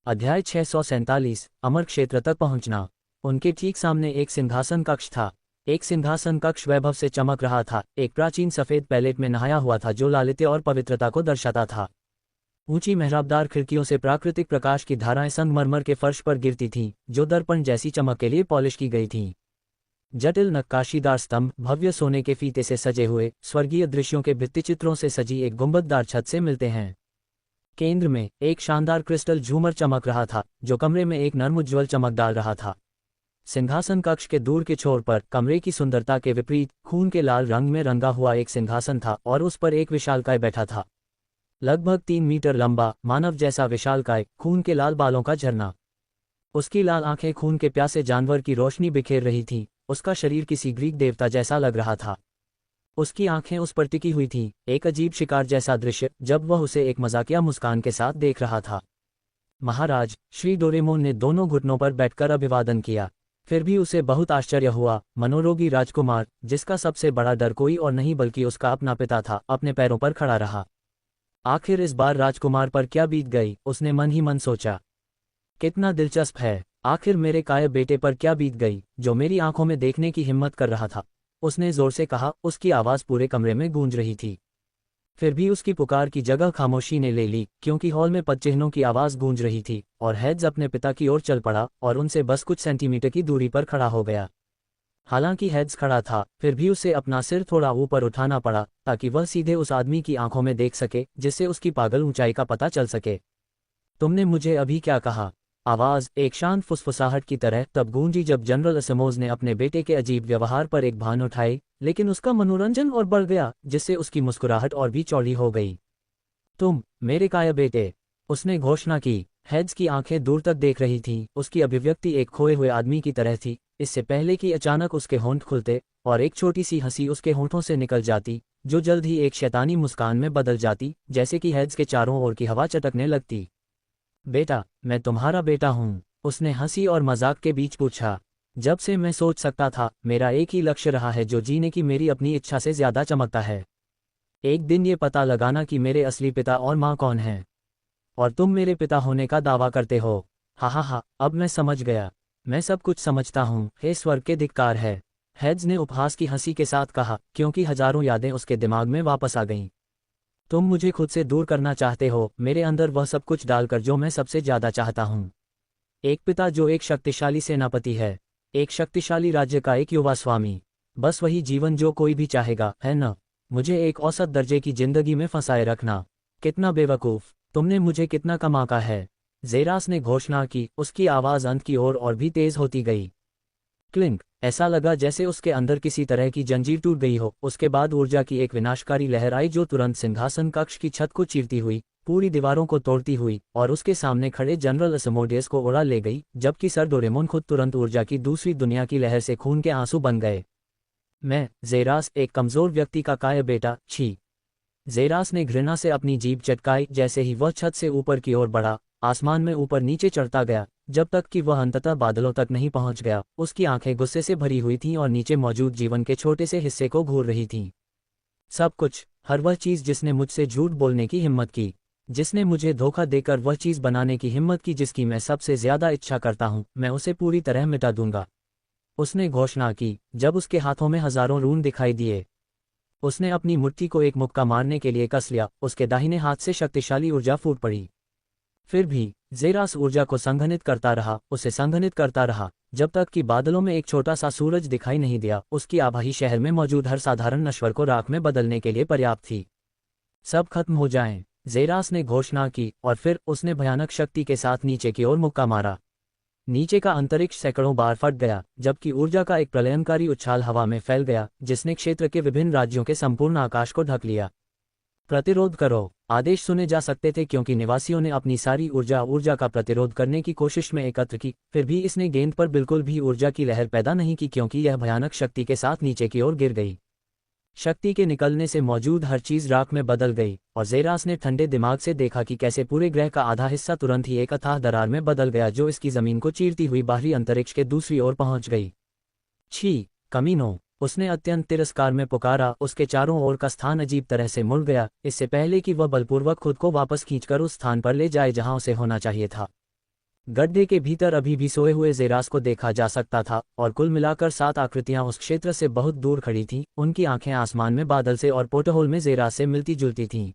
अध्याय 647 अमर क्षेत्र तक पहुंचना। उनके ठीक सामने एक सिंहासन कक्ष था। एक सिंहासन कक्ष वैभव से चमक रहा था, एक प्राचीन सफेद पैलेट में नहाया हुआ था जो लालित्य और पवित्रता को दर्शाता था। ऊंची मेहराबदार खिड़कियों से प्राकृतिक प्रकाश की धाराएं संगमरमर के फर्श पर गिरती थीं, जो दर्पण जैसी चमक के लिए पॉलिश की गई थीं। जटिल नक्काशीदार स्तंभ भव्य सोने के फीते से सजे हुए स्वर्गीय दृश्यों के भित्तिचित्रों से सजी एक गुंबददार छत से मिलते हैं। केंद्र में एक शानदार क्रिस्टल झूमर चमक रहा था, जो कमरे में एक नर्म उज्ज्वल चमक डाल रहा था। सिंहासन कक्ष के दूर के छोर पर कमरे की सुंदरता के विपरीत खून के लाल रंग में रंगा हुआ एक सिंहासन था और उस पर एक विशालकाय बैठा था। लगभग 3 मीटर लंबा, मानव जैसा विशालकाय, खून के लाल बालों का झरना। उसकी लाल आंखें खून के प्यासे जानवर की रोशनी बिखेर रही थीं। उसका शरीर किसी ग्रीक देवता जैसा लग रहा था। उसकी आंखें उस पर टिकी हुई थीं, एक अजीब शिकार जैसा दृश्य, जब वह उसे एक मजाकिया मुस्कान के साथ देख रहा था। महाराज, श्री डोरेमोन ने दोनों घुटनों पर बैठकर अभिवादन किया। फिर भी उसे बहुत आश्चर्य हुआ। मनोरोगी राजकुमार, जिसका सबसे बड़ा डर कोई और नहीं बल्कि उसका अपना पिता था, अपने पैरों पर खड़ा रहा। आखिर इस बार राजकुमार पर क्या बीत गई, उसने मन ही मन सोचा। कितना दिलचस्प है, आखिर मेरे कायर बेटे पर क्या बीत गई, जो मेरी आंखों में देखने की हिम्मत कर रहा था, उसने जोर से कहा। उसकी आवाज़ पूरे कमरे में गूंज रही थी। फिर भी उसकी पुकार की जगह खामोशी ने ले ली, क्योंकि हॉल में पदचिह्नों की आवाज़ गूंज रही थी और हेड्स अपने पिता की ओर चल पड़ा और उनसे बस कुछ सेंटीमीटर की दूरी पर खड़ा हो गया। हालांकि हेड्स खड़ा था, फिर भी उसे अपना सिर थोड़ा ऊपर उठाना पड़ा ताकि वह सीधे उस आदमी की आंखों में देख सके, जिससे उसकी पागल ऊंचाई का पता चल सके। तुमने मुझे अभी क्या कहा? आवाज़ एक शांत फुसफुसाहट की तरह तब गूंजी जब जनरल असमोज ने अपने बेटे के अजीब व्यवहार पर एक भान उठाई, लेकिन उसका मनोरंजन और बढ़ गया, जिससे उसकी मुस्कुराहट और भी चौड़ी हो गई। तुम, मेरे काया बेटे, उसने घोषणा की। हेड्स की आंखें दूर तक देख रही थीं, उसकी अभिव्यक्ति एक खोए हुए आदमी की तरह थी, इससे पहले कि अचानक उसके होंठ खुलते और एक छोटी सी हंसी उसके होंठों से निकल जाती, जो जल्द ही एक शैतानी मुस्कान में बदल जाती, जैसे कि हेड्स के चारों ओर की हवा चटकने लगती। बेटा, मैं तुम्हारा बेटा हूँ, उसने हंसी और मजाक के बीच पूछा। जब से मैं सोच सकता था, मेरा एक ही लक्ष्य रहा है जो जीने की मेरी अपनी इच्छा से ज्यादा चमकता है। एक दिन ये पता लगाना कि मेरे असली पिता और माँ कौन हैं। और तुम मेरे पिता होने का दावा करते हो। हा हा हा, अब मैं समझ गया। मैं सब कुछ समझता हूँ, हे स्वर्ग के धिक्कार है, हेड्स ने उपहास की हंसी के साथ कहा, क्योंकि हजारों यादें उसके दिमाग में वापस आ गईं। तुम मुझे खुद से दूर करना चाहते हो, मेरे अंदर वह सब कुछ डालकर जो मैं सबसे ज्यादा चाहता हूँ। एक पिता जो एक शक्तिशाली सेनापति है, एक शक्तिशाली राज्य का एक युवा स्वामी। बस वही जीवन जो कोई भी चाहेगा, है न? मुझे एक औसत दर्जे की जिंदगी में फंसाए रखना। कितना बेवकूफ, तुमने मुझे कितना कम आंका है, ज़ेरास ने घोषणा की। उसकी आवाज़ अंत की ओर और भी तेज होती गई। क्लिंक, ऐसा लगा जैसे उसके अंदर किसी तरह की जंजीर टूट गई हो। उसके बाद ऊर्जा की एक विनाशकारी लहर आई जो तुरंत सिंहासन कक्ष की छत को चीरती हुई, पूरी दीवारों को तोड़ती हुई और उसके सामने खड़े जनरल असमोडियस को उड़ा ले गई, जबकि सर डोरेमोन खुद तुरंत ऊर्जा की दूसरी दुनिया की लहर से खून के आंसू बन गए। मैं, ज़ेरास, एक कमजोर व्यक्ति का काया बेटा, छी। ज़ेरास ने घृणा से अपनी जीभ चटकाई। जैसे ही वह छत से ऊपर की ओर बढ़ा, आसमान में ऊपर नीचे चढ़ता गया, जब तक कि वह अंततः बादलों तक नहीं पहुंच गया। उसकी आंखें गुस्से से भरी हुई थीं और नीचे मौजूद जीवन के छोटे से हिस्से को घूर रही थीं। सब कुछ, हर वह चीज़ जिसने मुझसे झूठ बोलने की हिम्मत की, जिसने मुझे धोखा देकर वह चीज़ बनाने की हिम्मत की जिसकी मैं सबसे ज्यादा इच्छा करता हूं, मैं उसे पूरी तरह मिटा दूंगा, उसने घोषणा की। जब उसके हाथों में हजारों रून दिखाई दिए, उसने अपनी मुट्ठी को एक मुक्का मारने के लिए कस लिया। उसके दाहिने हाथ से शक्तिशाली ऊर्जा फूट पड़ी। फिर भी ज़ेरास ऊर्जा को संघनित करता रहा, उसे संघनित करता रहा, जब तक कि बादलों में एक छोटा सा सूरज दिखाई नहीं दिया। उसकी आभा ही शहर में मौजूद हर साधारण नश्वर को राख में बदलने के लिए पर्याप्त थी। सब खत्म हो जाएं, ज़ेरास ने घोषणा की, और फिर उसने भयानक शक्ति के साथ नीचे की ओर मुक्का मारा। नीचे का अंतरिक्ष सैकड़ों बार फट गया, जबकि ऊर्जा का एक प्रलयनकारी उछाल हवा में फैल गया, जिसने क्षेत्र के विभिन्न राज्यों के संपूर्ण आकाश को ढक लिया। प्रतिरोध करो, आदेश सुने जा सकते थे क्योंकि निवासियों ने अपनी सारी ऊर्जा का प्रतिरोध करने की कोशिश में एकत्र की। फिर भी इसने गेंद पर बिल्कुल भी ऊर्जा की लहर पैदा नहीं की, क्योंकि यह भयानक शक्ति के साथ नीचे की ओर गिर गई। शक्ति के निकलने से मौजूद हर चीज राख में बदल गई, और ज़ेरास ने ठंडे दिमाग से देखा कि कैसे पूरे ग्रह का आधा हिस्सा तुरंत ही एक अथाह दरार में बदल गया, जो इसकी जमीन को चीरती हुई बाहरी अंतरिक्ष के दूसरी ओर पहुंच गई। छी, कमीनो, उसने अत्यंत तिरस्कार में पुकारा। उसके चारों ओर का स्थान अजीब तरह से मुड़ गया, इससे पहले कि वह बलपूर्वक खुद को वापस खींचकर उस स्थान पर ले जाए जहां उसे होना चाहिए था। गड्ढे के भीतर अभी भी सोए हुए जेरास को देखा जा सकता था और कुल मिलाकर 7 आकृतियां उस क्षेत्र से बहुत दूर खड़ी थीं। उनकी आंखें आसमान में बादल से और पोर्टहोल में जेरास से मिलती जुलती थीं।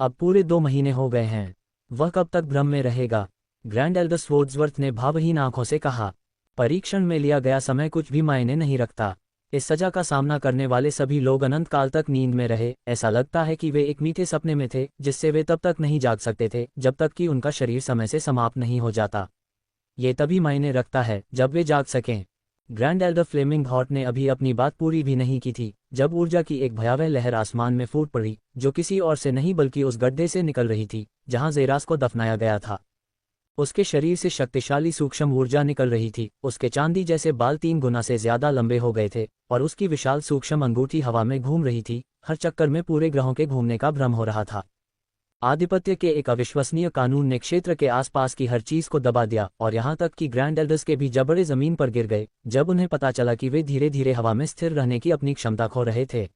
अब पूरे 2 महीने हो गए हैं। वह कब तक भ्रम में रहेगा? ग्रैंड एल्डर वुड्सवर्थ ने भावहीन आंखों से कहा। परीक्षण में लिया गया समय कुछ भी मायने नहीं रखता। इस सजा का सामना करने वाले सभी लोग अनंत काल तक नींद में रहे। ऐसा लगता है कि वे एक मीठे सपने में थे जिससे वे तब तक नहीं जाग सकते थे जब तक कि उनका शरीर समय से समाप्त नहीं हो जाता। ये तभी मायने रखता है जब वे जाग सकें। ग्रैंड एल्डर फ्लेमिंग हॉट ने अभी अपनी बात पूरी भी नहीं की थी जब ऊर्जा की एक भयावह लहर आसमान में फूट पड़ी, जो किसी और से नहीं बल्कि उस गड्ढे से निकल रही थी जहां जेरास को दफनाया गया था। उसके शरीर से शक्तिशाली सूक्ष्म ऊर्जा निकल रही थी। उसके चांदी जैसे बाल 3 गुना से ज्यादा लंबे हो गए थे और उसकी विशाल सूक्ष्म अंगूठी हवा में घूम रही थी। हर चक्कर में पूरे ग्रहों के घूमने का भ्रम हो रहा था। आधिपत्य के एक अविश्वसनीय कानून ने क्षेत्र के आसपास की हर चीज को दबा दिया और यहाँ तक कि ग्रैंड एल्डर्स के भी जबड़े जमीन पर गिर गए जब उन्हें पता चला कि वे धीरे धीरे हवा में स्थिर रहने की अपनी क्षमता खो रहे थे।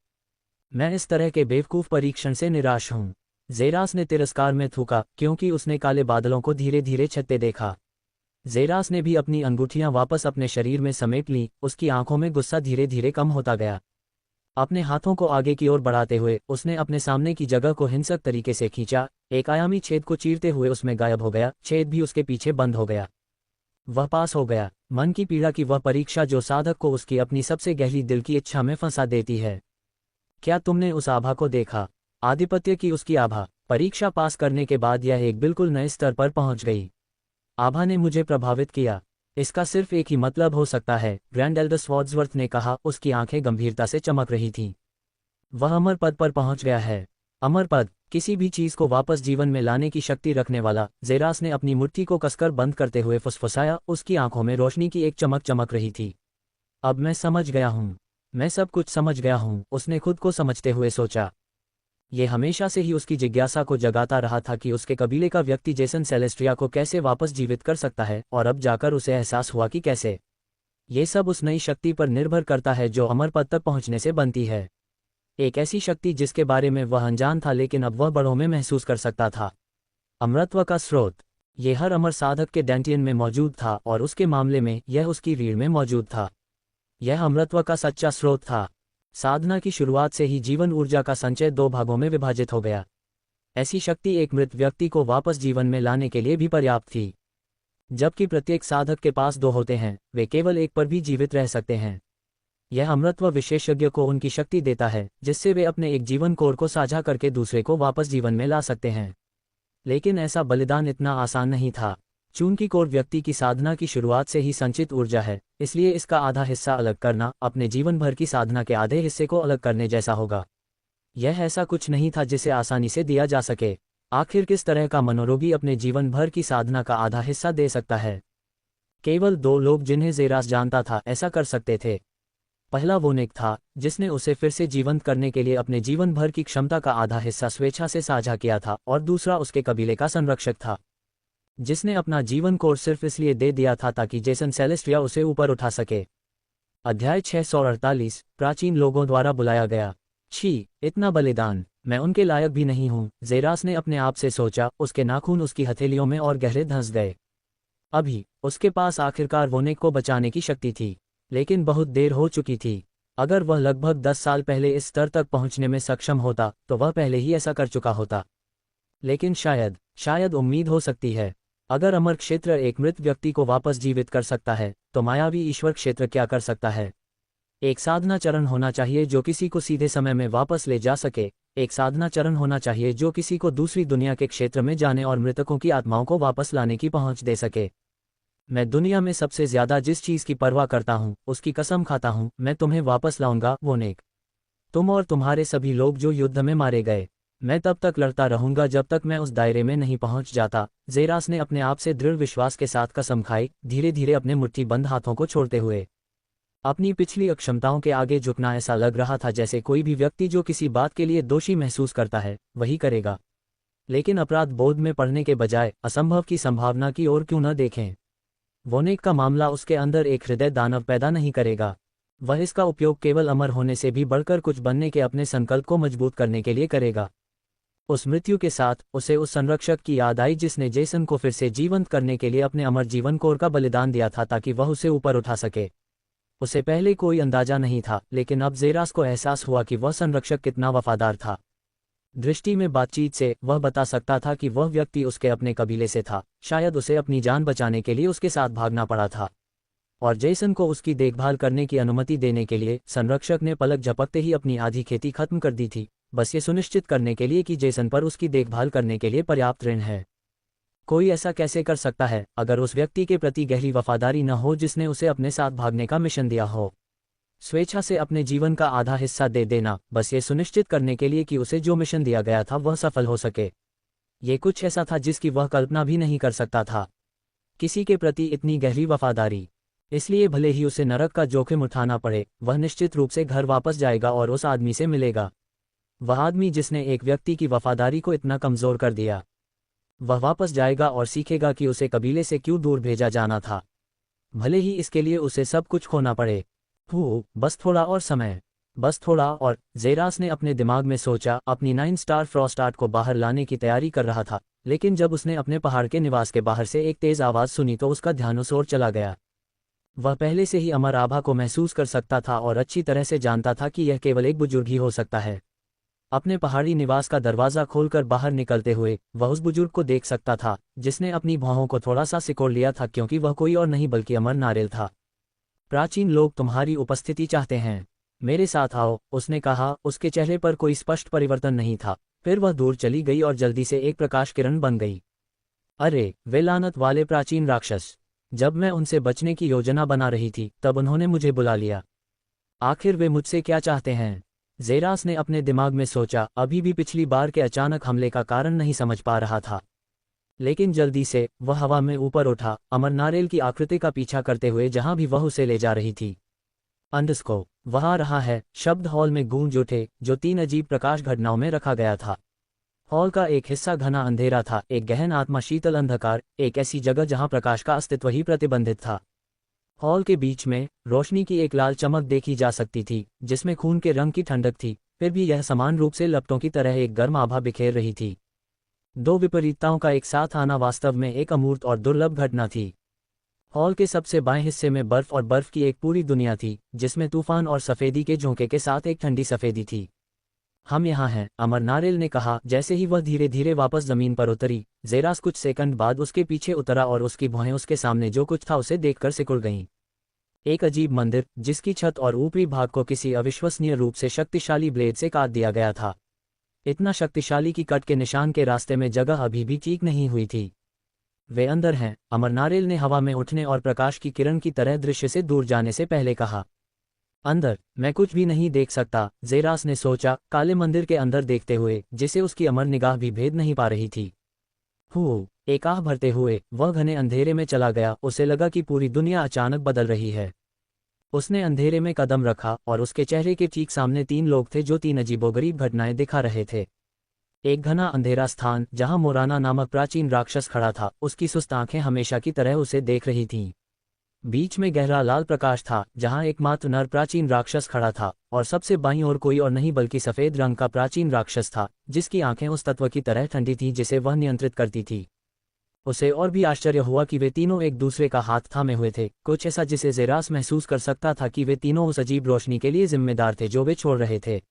मैं इस तरह के बेवकूफ परीक्षण से निराश हूँ, जेरास ने तिरस्कार में थूका, क्योंकि उसने काले बादलों को धीरे धीरे छटते देखा। जेरास ने भी अपनी अंगूठियां वापस अपने शरीर में समेट लीं। उसकी आंखों में गुस्सा धीरे धीरे कम होता गया। अपने हाथों को आगे की ओर बढ़ाते हुए उसने अपने सामने की जगह को हिंसक तरीके से खींचा। एक आयामी छेद को चीरते हुए उसमें गायब हो गया। छेद भी उसके पीछे बंद हो गया। वह पास हो गया। मन की पीड़ा की वह परीक्षा जो साधक को उसकी अपनी सबसे गहरी दिल की इच्छा में फंसा देती है। क्या तुमने उस आभा को देखा? आधिपत्य की उसकी आभा। परीक्षा पास करने के बाद यह एक बिल्कुल नए स्तर पर पहुंच गई। आभा ने मुझे प्रभावित किया। इसका सिर्फ एक ही मतलब हो सकता है, ग्रैंड एल्डर वुड्सवर्थ ने कहा। उसकी आंखें गंभीरता से चमक रही थीं। वह अमर पद पर पहुंच गया है। अमर पद, किसी भी चीज को वापस जीवन में लाने की शक्ति रखने वाला। जेरास ने अपनी मुट्ठी को कसकर बंद करते हुए फुसफुसाया। उसकी आंखों में रोशनी की एक चमक चमक रही थी। अब मैं समझ गया हूँ, मैं सब कुछ समझ गया हूँ, उसने खुद को समझते हुए सोचा। ये हमेशा से ही उसकी जिज्ञासा को जगाता रहा था कि उसके कबीले का व्यक्ति जेसन सेलेस्ट्रिया को कैसे वापस जीवित कर सकता है, और अब जाकर उसे एहसास हुआ कि कैसे। ये सब उस नई शक्ति पर निर्भर करता है जो अमर पद तक पहुंचने से बनती है। एक ऐसी शक्ति जिसके बारे में वह अनजान था लेकिन अब वह बड़ों में महसूस कर सकता था। अमरत्व का स्रोत। ये हर अमर साधक के डेंटियन में मौजूद था और उसके मामले में यह उसकी रीढ़ में मौजूद था। यह अमरत्व का सच्चा स्रोत था। साधना की शुरुआत से ही जीवन ऊर्जा का संचय 2 भागों में विभाजित हो गया। ऐसी शक्ति एक मृत व्यक्ति को वापस जीवन में लाने के लिए भी पर्याप्त थी। जबकि प्रत्येक साधक के पास 2 होते हैं, वे केवल एक पर भी जीवित रह सकते हैं। यह अमरत्व विशेषज्ञ को उनकी शक्ति देता है जिससे वे अपने एक जीवन कोर को साझा करके दूसरे को वापस जीवन में ला सकते हैं। लेकिन ऐसा बलिदान इतना आसान नहीं था। चूंकि कोर व्यक्ति की साधना की शुरुआत से ही संचित ऊर्जा है, इसलिए इसका आधा हिस्सा अलग करना अपने जीवन भर की साधना के आधे हिस्से को अलग करने जैसा होगा। यह ऐसा कुछ नहीं था जिसे आसानी से दिया जा सके। आखिर किस तरह का मनोरोगी अपने जीवन भर की साधना का आधा हिस्सा दे सकता है? केवल 2 लोग जिन्हें जेरास जानता था ऐसा कर सकते थे। पहला वोनेक था, जिसने उसे फिर से जीवंत करने के लिए अपने जीवन भर की क्षमता का आधा हिस्सा स्वेच्छा से साझा किया था, और दूसरा उसके कबीले का संरक्षक था, जिसने अपना जीवन कोर सिर्फ इसलिए दे दिया था ताकि जेसन सेलेस्ट्रिया उसे ऊपर उठा सके। अध्याय 648, प्राचीन लोगों द्वारा बुलाया गया। छी, इतना बलिदान, मैं उनके लायक भी नहीं हूँ, जेरास ने अपने आप से सोचा। उसके नाखून उसकी हथेलियों में और गहरे धंस गए। अभी उसके पास आखिरकार वोनेक को बचाने की शक्ति थी, लेकिन बहुत देर हो चुकी थी। अगर वह लगभग 10 साल पहले इस स्तर तक पहुंचने में सक्षम होता तो वह पहले ही ऐसा कर चुका होता। लेकिन शायद उम्मीद हो सकती है। अगर अमर क्षेत्र एक मृत व्यक्ति को वापस जीवित कर सकता है, तो मायावी ईश्वर क्षेत्र क्या कर सकता है? एक साधना चरण होना चाहिए जो किसी को सीधे समय में वापस ले जा सके। एक साधना चरण होना चाहिए जो किसी को दूसरी दुनिया के क्षेत्र में जाने और मृतकों की आत्माओं को वापस लाने की पहुंच दे सके। मैं दुनिया में सबसे ज्यादा जिस चीज की परवाह करता हूं, उसकी कसम खाता हूं, मैं तुम्हें वापस लाऊंगा, वोनेक। तुम और तुम्हारे सभी लोग जो युद्ध में मारे गए। मैं तब तक लड़ता रहूंगा जब तक मैं उस दायरे में नहीं पहुंच जाता। जेरास ने अपने आप से दृढ़ विश्वास के साथ कसम खाई, धीरे धीरे अपने मुट्ठी बंद हाथों को छोड़ते हुए। अपनी पिछली अक्षमताओं के आगे झुकना ऐसा लग रहा था जैसे कोई भी व्यक्ति जो किसी बात के लिए दोषी महसूस करता है वही करेगा। लेकिन अपराध बोध में पड़ने के बजाय असंभव की संभावना की ओर क्यों न देखें? वोनेक का मामला उसके अंदर एक हृदय दानव पैदा नहीं करेगा। वह इसका उपयोग केवल अमर होने से भी बढ़कर कुछ बनने के अपने संकल्प को मजबूत करने के लिए करेगा। उस मृत्यु के साथ उसे उस संरक्षक की याद आई जिसने जेसन को फिर से जीवंत करने के लिए अपने अमर जीवन कोर का बलिदान दिया था ताकि वह उसे ऊपर उठा सके। उसे पहले कोई अंदाजा नहीं था, लेकिन अब जेरास को एहसास हुआ कि वह संरक्षक कितना वफादार था। दृष्टि में बातचीत से वह बता सकता था कि वह व्यक्ति उसके अपने कबीले से था, शायद उसे अपनी जान बचाने के लिए उसके साथ भागना पड़ा था। और जेसन को उसकी देखभाल करने की अनुमति देने के लिए संरक्षक ने पलक झपकते ही अपनी आधी खेती खत्म कर दी थी, बस ये सुनिश्चित करने के लिए कि जेसन पर उसकी देखभाल करने के लिए पर्याप्त ऋण है। कोई ऐसा कैसे कर सकता है अगर उस व्यक्ति के प्रति गहरी वफादारी न हो जिसने उसे अपने साथ भागने का मिशन दिया हो? स्वेच्छा से अपने जीवन का आधा हिस्सा दे देना, बस ये सुनिश्चित करने के लिए कि उसे जो मिशन दिया गया था वह सफल हो सके। ये कुछ ऐसा था जिसकी वह कल्पना भी नहीं कर सकता था। किसी के प्रति इतनी गहरी वफादारी। इसलिए भले ही उसे नरक का जोखिम उठाना पड़े, वह निश्चित रूप से घर वापस जाएगा और उस आदमी से मिलेगा। वह आदमी जिसने एक व्यक्ति की वफादारी को इतना कमजोर कर दिया। वह वापस जाएगा और सीखेगा कि उसे कबीले से क्यों दूर भेजा जाना था, भले ही इसके लिए उसे सब कुछ खोना पड़े। बस थोड़ा और समय, बस थोड़ा और। जेरास ने अपने दिमाग में सोचा, अपनी 9 स्टार फ्रॉस्ट आर्ट को बाहर लाने की तैयारी कर रहा था, लेकिन जब उसने अपने पहाड़ के निवास के बाहर से एक तेज आवाज सुनी तो उसका ध्यान उस ओर चला गया। वह पहले से ही अमर आभा को महसूस कर सकता था और अच्छी तरह से जानता था कि यह केवल एक बुजुर्ग ही हो सकता है। अपने पहाड़ी निवास का दरवाजा खोलकर बाहर निकलते हुए वह उस बुजुर्ग को देख सकता था जिसने अपनी भौहों को थोड़ा सा सिकोड़ लिया था, क्योंकि वह कोई और नहीं बल्कि अमर नारेल था। प्राचीन लोग तुम्हारी उपस्थिति चाहते हैं, मेरे साथ आओ, उसने कहा। उसके चेहरे पर कोई स्पष्ट परिवर्तन नहीं था। फिर वह दूर चली गई और जल्दी से एक प्रकाश किरण बन गई। अरे वे लानत वाले प्राचीन राक्षस! जब मैं उनसे बचने की योजना बना रही थी तब उन्होंने मुझे बुला लिया। आखिर वे मुझसे क्या चाहते हैं? जेरास ने अपने दिमाग में सोचा, अभी भी पिछली बार के अचानक हमले का कारण नहीं समझ पा रहा था। लेकिन जल्दी से वह हवा में ऊपर उठा, अमर नारेल की आकृति का पीछा करते हुए जहां भी वह उसे ले जा रही थी। अंडस्को, वह आ रहा है, शब्द हॉल में गूंज उठे, जो 3 अजीब प्रकाश घटनाओं में रखा गया था। हॉल का एक हिस्सा घना अंधेरा था, एक गहन आत्मा शीतल अंधकार, एक ऐसी जगह जहां प्रकाश का अस्तित्व ही प्रतिबंधित था। हॉल के बीच में रोशनी की एक लाल चमक देखी जा सकती थी, जिसमें खून के रंग की ठंडक थी, फिर भी यह समान रूप से लपटों की तरह एक गर्म आभा बिखेर रही थी। 2 विपरीतताओं का एक साथ आना वास्तव में एक अमूर्त और दुर्लभ घटना थी। हॉल के सबसे बाएं हिस्से में बर्फ और बर्फ की एक पूरी दुनिया थी, जिसमें तूफान और सफेदी के झोंके के साथ एक ठंडी सफेदी थी। हम यहाँ हैं, अमर नारेल ने कहा जैसे ही वह धीरे धीरे वापस जमीन पर उतरी। जेरास कुछ सेकंड बाद उसके पीछे उतरा और उसकी भौहें उसके सामने जो कुछ था उसे देखकर सिकुड़ गईं। एक अजीब मंदिर, जिसकी छत और ऊपरी भाग को किसी अविश्वसनीय रूप से शक्तिशाली ब्लेड से काट दिया गया था। इतना शक्तिशाली कि कट के निशान के रास्ते में जगह अभी भी ठीक नहीं हुई थी। वे अंदर हैं, अमर नारेल ने हवा में उठने और प्रकाश की किरण की तरह दृश्य से दूर जाने से पहले कहा। अंदर मैं कुछ भी नहीं देख सकता, जेरास ने सोचा, काले मंदिर के अंदर देखते हुए, जिसे उसकी अमर निगाह भी भेद नहीं पा रही थी। एक आह भरते हुए वह घने अंधेरे में चला गया। उसे लगा कि पूरी दुनिया अचानक बदल रही है। उसने अंधेरे में कदम रखा और उसके चेहरे के ठीक सामने 3 लोग थे जो 3 अजीबोगरीब घटनाएं दिखा रहे थे। एक घना अंधेरा स्थान जहां मोराना नामक प्राचीन राक्षस खड़ा था, उसकी सुस्त आंखें हमेशा की तरह उसे देख रही थीं। बीच में गहरा लाल प्रकाश था जहां एकमात्र नर प्राचीन राक्षस खड़ा था, और सबसे बाईं ओर कोई और नहीं बल्कि सफेद रंग का प्राचीन राक्षस था, जिसकी आंखें उस तत्व की तरह ठंडी थीं जिसे वह नियंत्रित करती थी। उसे और भी आश्चर्य हुआ कि वे तीनों एक दूसरे का हाथ थामे हुए थे, कुछ ऐसा जिसे जेरास महसूस कर सकता था कि वे तीनों उस अजीब रोशनी के लिए जिम्मेदार थे जो वे छोड़ रहे थे।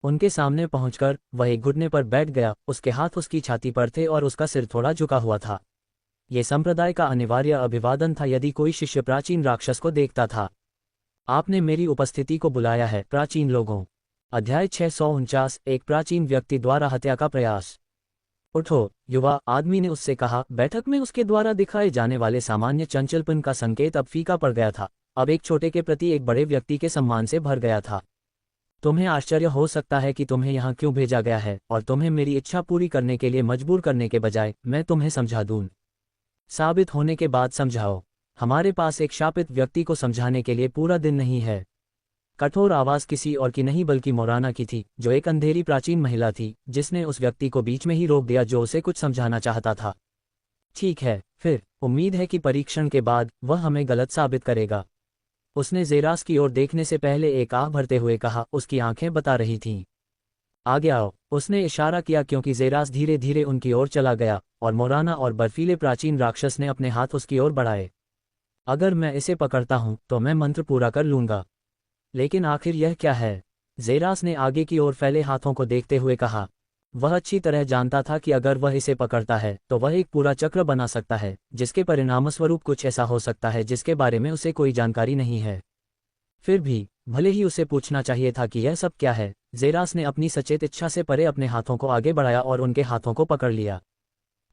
उनके सामने पहुंचकर वह एक घुटने पर बैठ गया, उसके हाथ उसकी छाती पर थे और उसका सिर थोड़ा झुका हुआ था। ये संप्रदाय का अनिवार्य अभिवादन था यदि कोई शिष्य प्राचीन राक्षस को देखता था। आपने मेरी उपस्थिति को बुलाया है, प्राचीन लोगों। अध्याय 649, एक प्राचीन व्यक्ति द्वारा हत्या का प्रयास। उठो, युवा, आदमी ने उससे कहा। बैठक में उसके द्वारा दिखाए जाने वाले सामान्य चंचलपन का संकेत अब फीका पड़ गया था, अब एक छोटे के प्रति एक बड़े व्यक्ति के सम्मान से भर गया था। तुम्हें आश्चर्य हो सकता है कि तुम्हें यहाँ क्यों भेजा गया है, और तुम्हें मेरी इच्छा पूरी करने के लिए मजबूर करने के बजाय मैं तुम्हें समझा दूं। साबित होने के बाद समझाओ। हमारे पास एक शापित व्यक्ति को समझाने के लिए पूरा दिन नहीं है। कठोर आवाज किसी और की नहीं बल्कि मोराना की थी, जो एक अंधेरी प्राचीन महिला थी, जिसने उस व्यक्ति को बीच में ही रोक दिया जो उसे कुछ समझाना चाहता था। ठीक है, फिर उम्मीद है कि परीक्षण के बाद वह हमें गलत साबित करेगा। उसने जेरास की ओर देखने से पहले एक आह भरते हुए कहा, उसकी आंखें बता रही थीं। आगे आओ, उसने इशारा किया क्योंकि जेरास धीरे धीरे उनकी ओर चला गया और मोराना और बर्फीले प्राचीन राक्षस ने अपने हाथ उसकी ओर बढ़ाए। अगर मैं इसे पकड़ता हूं तो मैं मंत्र पूरा कर लूंगा। लेकिन आखिर यह क्या है? जेरास ने आगे की ओर फैले हाथों को देखते हुए कहा। वह अच्छी तरह जानता था कि अगर वह इसे पकड़ता है तो वह एक पूरा चक्र बना सकता है, जिसके परिणामस्वरूप कुछ ऐसा हो सकता है जिसके बारे में उसे कोई जानकारी नहीं है। फिर भी भले ही उसे पूछना चाहिए था कि यह सब क्या है, जेरास ने अपनी सचेत इच्छा से परे अपने हाथों को आगे बढ़ाया और उनके हाथों को पकड़ लिया।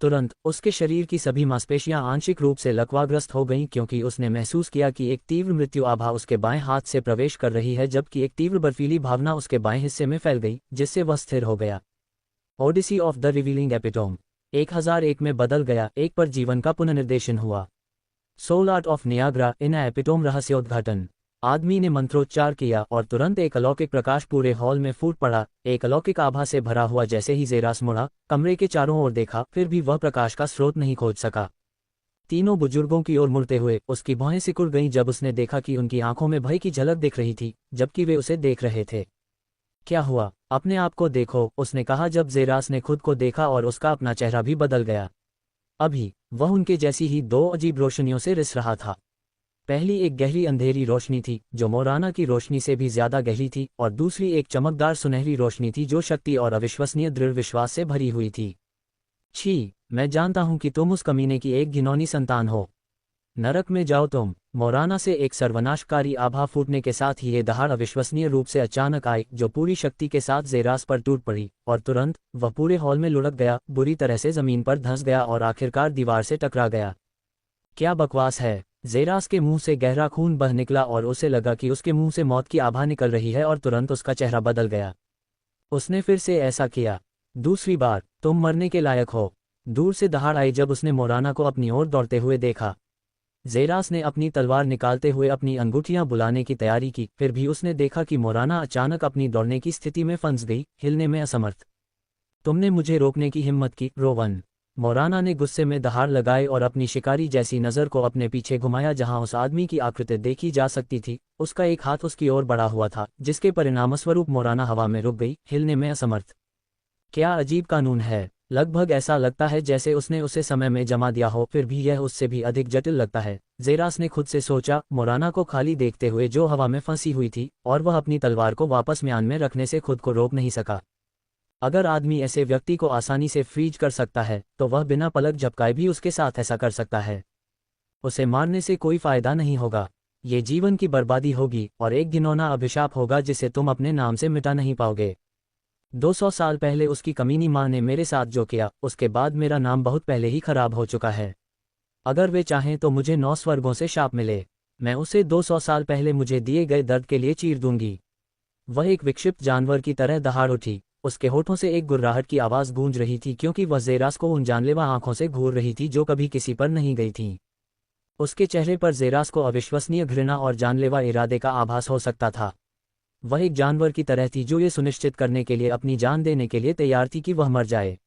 तुरंत उसके शरीर की सभी मांसपेशियां आंशिक रूप से लकवाग्रस्त हो गईं क्योंकि उसने महसूस किया कि एक तीव्र मृत्यु आभा उसके बाएं हाथ से प्रवेश कर रही है, जबकि एक तीव्र बर्फीली भावना उसके बाएं हिस्से में फैल गई, जिससे वह स्थिर हो गया। Odyssey of the revealing epitome 1001 में बदल गया, एक पर जीवन का पुनर्निर्देशन हुआ। Soul art of Niagara in epitome रहस्योद्घाटन। आदमी ने मंत्रोच्चार किया और तुरंत एक अलौकिक प्रकाश पूरे हॉल में फूट पड़ा, एक अलौकिक आभा से भरा हुआ। जैसे ही जेरास मुड़ा, कमरे के चारों ओर देखा, फिर भी वह प्रकाश का स्रोत नहीं खोज सका। तीनों बुजुर्गों की ओर मुड़ते हुए उसकी भौहें सिकुड़ गईं जब उसने देखा कि उनकी आंखों में भय की झलक दिख रही थी, जबकि वे उसे देख रहे थे। क्या हुआ? अपने आप को देखो, उसने कहा जब जेरास ने खुद को देखा और उसका अपना चेहरा भी बदल गया। अभी वह उनके जैसी ही दो अजीब रोशनियों से रिस रहा था। पहली एक गहरी अंधेरी रोशनी थी जो मोराना की रोशनी से भी ज्यादा गहरी थी, और दूसरी एक चमकदार सुनहरी रोशनी थी जो शक्ति और अविश्वसनीय दृढ़ विश्वास से भरी हुई थी। छी, मैं जानता हूं कि तुम उस कमीने की एक घिनौनी संतान हो। नरक में जाओ तुम। मोराना से एक सर्वनाशकारी आभा फूटने के साथ ही ये दहाड़ अविश्वसनीय रूप से अचानक आई, जो पूरी शक्ति के साथ जेरास पर टूट पड़ी, और तुरंत वह पूरे हॉल में लुढ़क गया, बुरी तरह से जमीन पर धंस गया और आखिरकार दीवार से टकरा गया। क्या बकवास है! जेरास के मुंह से गहरा खून बह निकला और उसे लगा कि उसके मुंह से मौत की आभा निकल रही है, और तुरंत उसका चेहरा बदल गया। उसने फिर से ऐसा किया। दूसरी बार, तुम मरने के लायक हो। दूर से दहाड़ आई जब उसने मोराना को अपनी ओर दौड़ते हुए देखा। जेरास ने अपनी तलवार निकालते हुए अपनी अंगूठियां बुलाने की तैयारी की, फिर भी उसने देखा कि मोराना अचानक अपनी दौड़ने की स्थिति में फंस गई, हिलने में असमर्थ। तुमने मुझे रोकने की हिम्मत की, रोवन। मोराना ने गुस्से में दहाड़ लगाए और अपनी शिकारी जैसी नज़र को अपने पीछे घुमाया जहां उस आदमी की आकृति देखी जा सकती थी। उसका एक हाथ उसकी ओर बढ़ा हुआ था, जिसके परिणामस्वरूप मोराना हवा में रुक गई, हिलने में असमर्थ। क्या अजीब कानून है! लगभग ऐसा लगता है जैसे उसने उसे समय में जमा दिया हो, फिर भी यह उससे भी अधिक जटिल लगता है, जेरास ने खुद से सोचा, मोराना को खाली देखते हुए जो हवा में फंसी हुई थी, और वह अपनी तलवार को वापस म्यान में रखने से खुद को रोक नहीं सका। अगर आदमी ऐसे व्यक्ति को आसानी से फ्रीज कर सकता है, तो वह बिना पलक झपकाए भी उसके साथ ऐसा कर सकता है। उसे मारने से कोई फायदा नहीं होगा। ये जीवन की बर्बादी होगी और एक घिनौना अभिशाप होगा जिसे तुम अपने नाम से मिटा नहीं पाओगे। 200 साल पहले उसकी कमीनी माँ ने मेरे साथ जो किया, उसके बाद मेरा नाम बहुत पहले ही खराब हो चुका है। अगर वे चाहें तो मुझे 9 स्वर्गों से शाप मिले, मैं उसे 200 साल पहले मुझे दिए गए दर्द के लिए चीर दूंगी। वह एक विक्षिप्त जानवर की तरह दहाड़ उठी। उसके होठों से एक गुर्राहट की आवाज़ गूंज रही थी क्योंकि वह जेरास को उन जानलेवा आंखों से घूर रही थी जो कभी किसी पर नहीं गई थीं। उसके चेहरे पर जेरास को अविश्वसनीय घृणा और जानलेवा इरादे का आभास हो सकता था। वह एक जानवर की तरह थी जो ये सुनिश्चित करने के लिए अपनी जान देने के लिए तैयार थी कि वह मर जाए।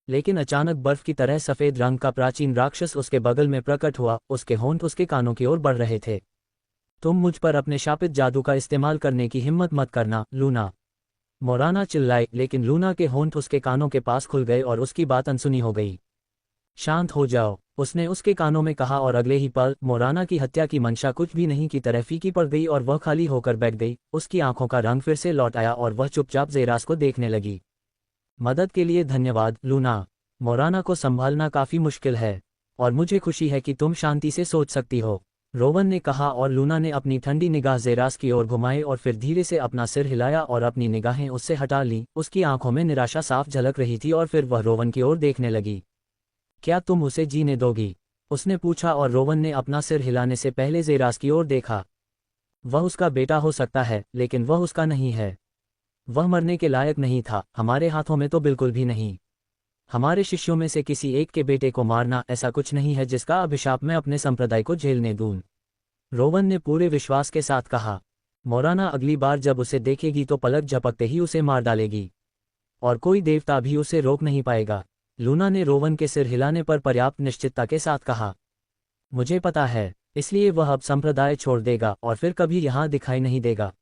लेकिन अचानक बर्फ की तरह सफ़ेद रंग का प्राचीन राक्षस उसके बगल में प्रकट हुआ, उसके होंठ उसके कानों की ओर बढ़ रहे थे। तुम मुझ पर अपने शापित जादू का इस्तेमाल करने की हिम्मत मत करना, लूना। मोराना चिल्लाई, लेकिन लूना के होंठ उसके कानों के पास खुल गए और उसकी बात अनसुनी हो गई। शांत हो जाओ, उसने उसके कानों में कहा, और अगले ही पल मोराना की हत्या की मंशा कुछ भी नहीं की तरह फीकी पड़ गई और वह खाली होकर बैठ गई। उसकी आंखों का रंग फिर से लौट आया और वह चुपचाप जेरास को देखने लगी। मदद के लिए धन्यवाद, लूना। मोराना को संभालना काफी मुश्किल है, और मुझे खुशी है कि तुम शांति से सोच सकती हो, रोवन ने कहा, और लूना ने अपनी ठंडी निगाह जेरास की ओर घुमाई और फिर धीरे से अपना सिर हिलाया और अपनी निगाहें उससे हटा लीं। उसकी आंखों में निराशा साफ झलक रही थी और फिर वह रोवन की ओर देखने लगी। क्या तुम उसे जीने दोगी? उसने पूछा, और रोवन ने अपना सिर हिलाने से पहले जेरास की ओर देखा। वह उसका बेटा हो सकता है, लेकिन वह उसका नहीं है। वह मरने के लायक नहीं था, हमारे हाथों में तो बिल्कुल भी नहीं। हमारे शिष्यों में से किसी एक के बेटे को मारना ऐसा कुछ नहीं है जिसका अभिशाप मैं अपने संप्रदाय को झेलने दूं, रोवन ने पूरे विश्वास के साथ कहा। मोराना अगली बार जब उसे देखेगी तो पलक झपकते ही उसे मार डालेगी, और कोई देवता भी उसे रोक नहीं पाएगा। लूना ने रोवन के सिर हिलाने पर पर्याप्त निश्चितता के साथ कहा। मुझे पता है, इसलिए वह अब संप्रदाय छोड़ देगा और फिर कभी यहां दिखाई नहीं देगा।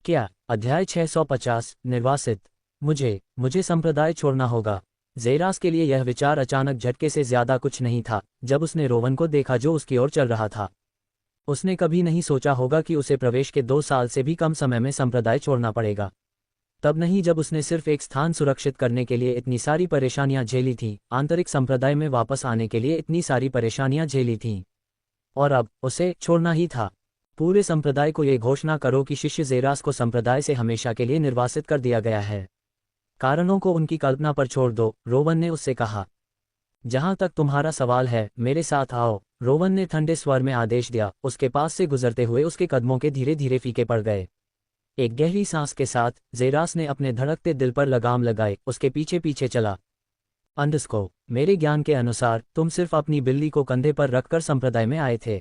क्या? अध्याय 650 निर्वासित। मुझे संप्रदाय छोड़ना होगा। ज़ेरास के लिए यह विचार अचानक झटके से ज्यादा कुछ नहीं था। जब उसने रोवन को देखा जो उसकी ओर चल रहा था, उसने कभी नहीं सोचा होगा कि उसे प्रवेश के 2 साल से भी कम समय में संप्रदाय छोड़ना पड़ेगा। तब नहीं जब उसने सिर्फ एक स्थान सुरक्षित करने के लिए इतनी सारी परेशानियां झेली थीं, आंतरिक संप्रदाय में वापस आने के लिए इतनी सारी परेशानियां झेली थीं, और अब उसे छोड़ना ही था। पूरे संप्रदाय को ये घोषणा करो कि शिष्य ज़ेरास को संप्रदाय से हमेशा के लिए निर्वासित कर दिया गया है। कारणों को उनकी कल्पना पर छोड़ दो, रोवन ने उससे कहा। जहां तक तुम्हारा सवाल है, मेरे साथ आओ, रोवन ने ठंडे स्वर में आदेश दिया। उसके पास से गुजरते हुए उसके कदमों के धीरे धीरे फीके पड़ गए। एक गहरी सांस के साथ ज़ेरास ने अपने धड़कते दिल पर लगाम लगाए उसके पीछे पीछे चला। अंडस्को, मेरे ज्ञान के अनुसार तुम सिर्फ अपनी बिल्ली को कंधे पर रखकर संप्रदाय में आए थे।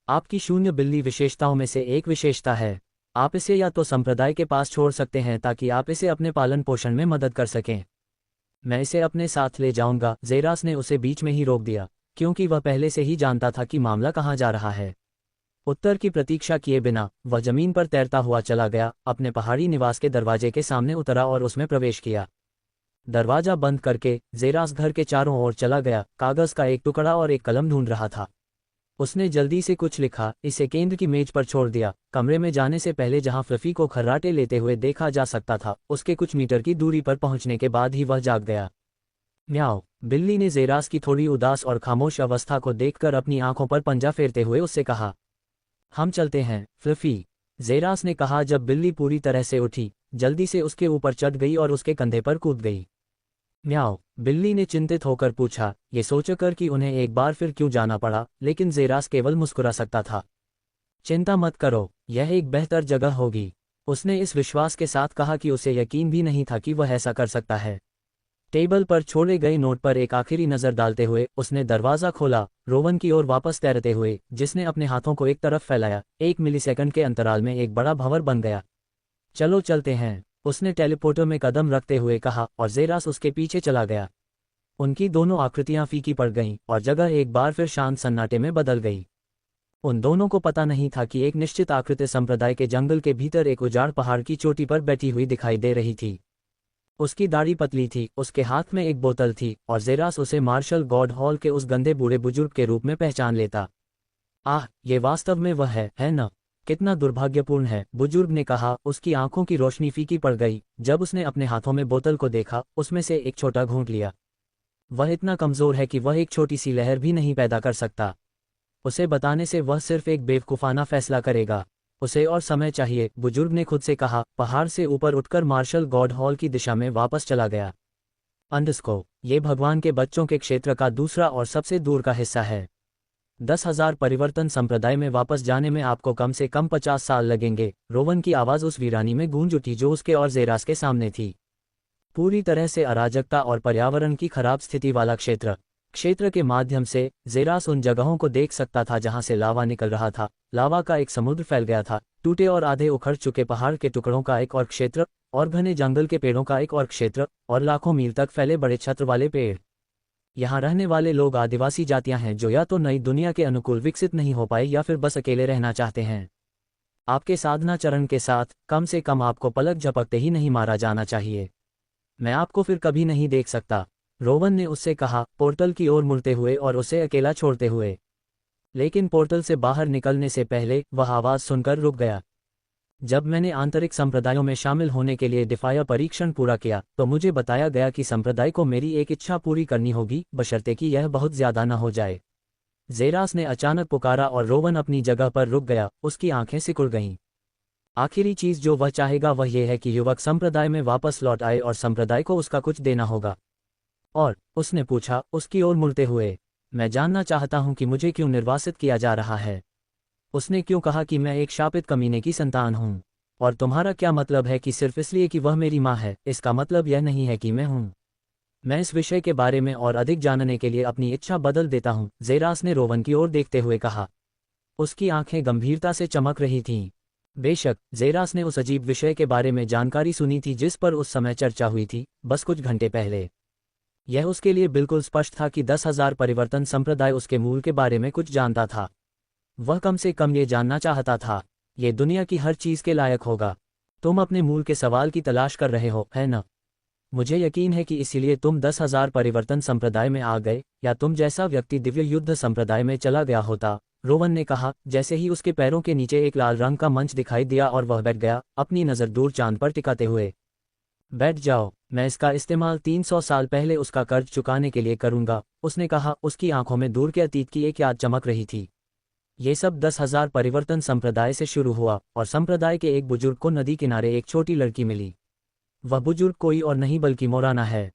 आपकी शून्य बिल्ली विशेषताओं में से एक विशेषता है। आप इसे या तो संप्रदाय के पास छोड़ सकते हैं ताकि आप इसे अपने पालन पोषण में मदद कर सकें। मैं इसे अपने साथ ले जाऊंगा। ज़ेरास ने उसे बीच में ही रोक दिया, क्योंकि वह पहले से ही जानता था कि मामला कहाँ जा रहा है। उत्तर की प्रतीक्षा किए बिना वह जमीन पर तैरता हुआ चला गया, अपने पहाड़ी निवास के दरवाजे के सामने उतरा और उसमें प्रवेश किया। दरवाजा बंद करके ज़ेरास घर के चारों ओर चला गया, कागज का एक टुकड़ा और एक कलम ढूंढ रहा था। उसने जल्दी से कुछ लिखा, इसे केंद्र की मेज पर छोड़ दिया। कमरे में जाने से पहले जहां फ्लफी को खर्राटे लेते हुए देखा जा सकता था, उसके कुछ मीटर की दूरी पर पहुंचने के बाद ही वह जाग गया। म्याओ, बिल्ली ने ज़ेरास की थोड़ी उदास और खामोश अवस्था को देखकर अपनी आंखों पर पंजा फेरते हुए उससे कहा। हम चलते हैं, फ्लफी, ज़ेरास ने कहा जब बिल्ली पूरी तरह से उठी, जल्दी से उसके ऊपर चढ़ गई और उसके कंधे पर कूद गई। म्याओ, बिल्ली ने चिंतित होकर पूछा, ये सोचकर कि उन्हें एक बार फिर क्यों जाना पड़ा, लेकिन ज़ेरास केवल मुस्कुरा सकता था। चिंता मत करो, यह एक बेहतर जगह होगी, उसने इस विश्वास के साथ कहा कि उसे यकीन भी नहीं था कि वह ऐसा कर सकता है। टेबल पर छोड़े गए नोट पर एक आखिरी नज़र डालते हुए उसने दरवाज़ा खोला, रोवन की ओर वापस तैरते हुए, जिसने अपने हाथों को एक तरफ फैलाया। 1 मिलीसेकंड के अंतराल में एक बड़ा भंवर बन गया। चलो चलते हैं, उसने टेलीपोर्टर में कदम रखते हुए कहा, और ज़ेरास उसके पीछे चला गया। उनकी दोनों आकृतियां फीकी पड़ गईं और जगह एक बार फिर शांत सन्नाटे में बदल गई। उन दोनों को पता नहीं था कि एक निश्चित आकृति संप्रदाय के जंगल के भीतर एक उजाड़ पहाड़ की चोटी पर बैठी हुई दिखाई दे रही थी। उसकी दाढ़ी पतली थी, उसके हाथ में एक बोतल थी, और ज़ेरास उसे मार्शल गॉड हॉल के उस गंदे बूढ़े बुजुर्ग के रूप में पहचान लेता। आह, ये वास्तव में वह है न? कितना दुर्भाग्यपूर्ण है, बुजुर्ग ने कहा। उसकी आंखों की रोशनी फीकी पड़ गई जब उसने अपने हाथों में बोतल को देखा, उसमें से एक छोटा घूंट लिया। वह इतना कमज़ोर है कि वह एक छोटी सी लहर भी नहीं पैदा कर सकता। उसे बताने से वह सिर्फ एक बेवकूफ़ाना फैसला करेगा। उसे और समय चाहिए, बुजुर्ग ने खुद से कहा। पहाड़ से ऊपर उठकर मार्शल गॉड हॉल की दिशा में वापस चला गया। अंडस्को, ये भगवान के बच्चों के क्षेत्र का दूसरा और सबसे दूर का हिस्सा है। 10,000 परिवर्तन संप्रदाय में वापस जाने में आपको कम से कम 50 साल लगेंगे। रोवन की आवाज़ उस वीरानी में गूंज उठी जो उसके और ज़ेरास के सामने थी। पूरी तरह से अराजकता और पर्यावरण की खराब स्थिति वाला क्षेत्र के माध्यम से ज़ेरास उन जगहों को देख सकता था जहां से लावा निकल रहा था। लावा का एक समुद्र फैल गया था, टूटे और आधे उखड़ चुके पहाड़ के टुकड़ों का एक और क्षेत्र, और घने जंगल के पेड़ों का एक और क्षेत्र, और लाखों मील तक फैले बड़े छत्र वाले पेड़। यहाँ रहने वाले लोग आदिवासी जातियां हैं जो या तो नई दुनिया के अनुकूल विकसित नहीं हो पाए या फिर बस अकेले रहना चाहते हैं। आपके साधना चरण के साथ कम से कम आपको पलक झपकते ही नहीं मारा जाना चाहिए। मैं आपको फिर कभी नहीं देख सकता, रोवन ने उससे कहा, पोर्टल की ओर मुड़ते हुए और उसे अकेला छोड़ते हुए। लेकिन पोर्टल से बाहर निकलने से पहले वह आवाज़ सुनकर रुक गया। जब मैंने आंतरिक संप्रदायों में शामिल होने के लिए दिफाया परीक्षण पूरा किया, तो मुझे बताया गया कि संप्रदाय को मेरी एक इच्छा पूरी करनी होगी, बशर्ते कि यह बहुत ज्यादा न हो जाए। ज़ेरास ने अचानक पुकारा और रोवन अपनी जगह पर रुक गया, उसकी आंखें सिकुड़ गईं। आखिरी चीज जो वह चाहेगा वह यह है कि युवक संप्रदाय में वापस लौट आए और संप्रदाय को उसका कुछ देना होगा। और उसने पूछा, उसकी ओर मुड़ते हुए, मैं जानना चाहता हूं कि मुझे क्यों निर्वासित किया जा रहा है। उसने क्यों कहा कि मैं एक शापित कमीने की संतान हूं? और तुम्हारा क्या मतलब है कि सिर्फ इसलिए कि वह मेरी माँ है, इसका मतलब यह नहीं है कि मैं हूं। मैं इस विषय के बारे में और अधिक जानने के लिए अपनी इच्छा बदल देता हूं, ज़ेरास ने रोवन की ओर देखते हुए कहा। उसकी आंखें गंभीरता से चमक रही थीं। बेशक, ज़ेरास ने उस अजीब विषय के बारे में जानकारी सुनी थी जिस पर उस समय चर्चा हुई थी, बस कुछ घंटे पहले। यह उसके लिए बिल्कुल स्पष्ट था कि 10,000 परिवर्तन संप्रदाय उसके मूल के बारे में कुछ जानता था। वह कम से कम ये जानना चाहता था, ये दुनिया की हर चीज़ के लायक होगा। तुम अपने मूल के सवाल की तलाश कर रहे हो, है न? मुझे यकीन है कि इसीलिए तुम 10,000 परिवर्तन संप्रदाय में आ गए, या तुम जैसा व्यक्ति दिव्य युद्ध संप्रदाय में चला गया होता, रोवन ने कहा, जैसे ही उसके पैरों के नीचे एक लाल रंग का मंच दिखाई दिया और वह बैठ गया, अपनी नज़र दूर चांद पर टिकाते हुए। बैठ जाओ, मैं इसका इस्तेमाल 300 साल पहले उसका कर्ज चुकाने के लिए करूंगा, उसने कहा, उसकी आंखों में दूर के अतीत की एक याद चमक रही थी। ये सब 10,000 परिवर्तन संप्रदाय से शुरू हुआ, और संप्रदाय के एक बुजुर्ग को नदी किनारे एक छोटी लड़की मिली। वह बुजुर्ग कोई और नहीं बल्कि मोराना है।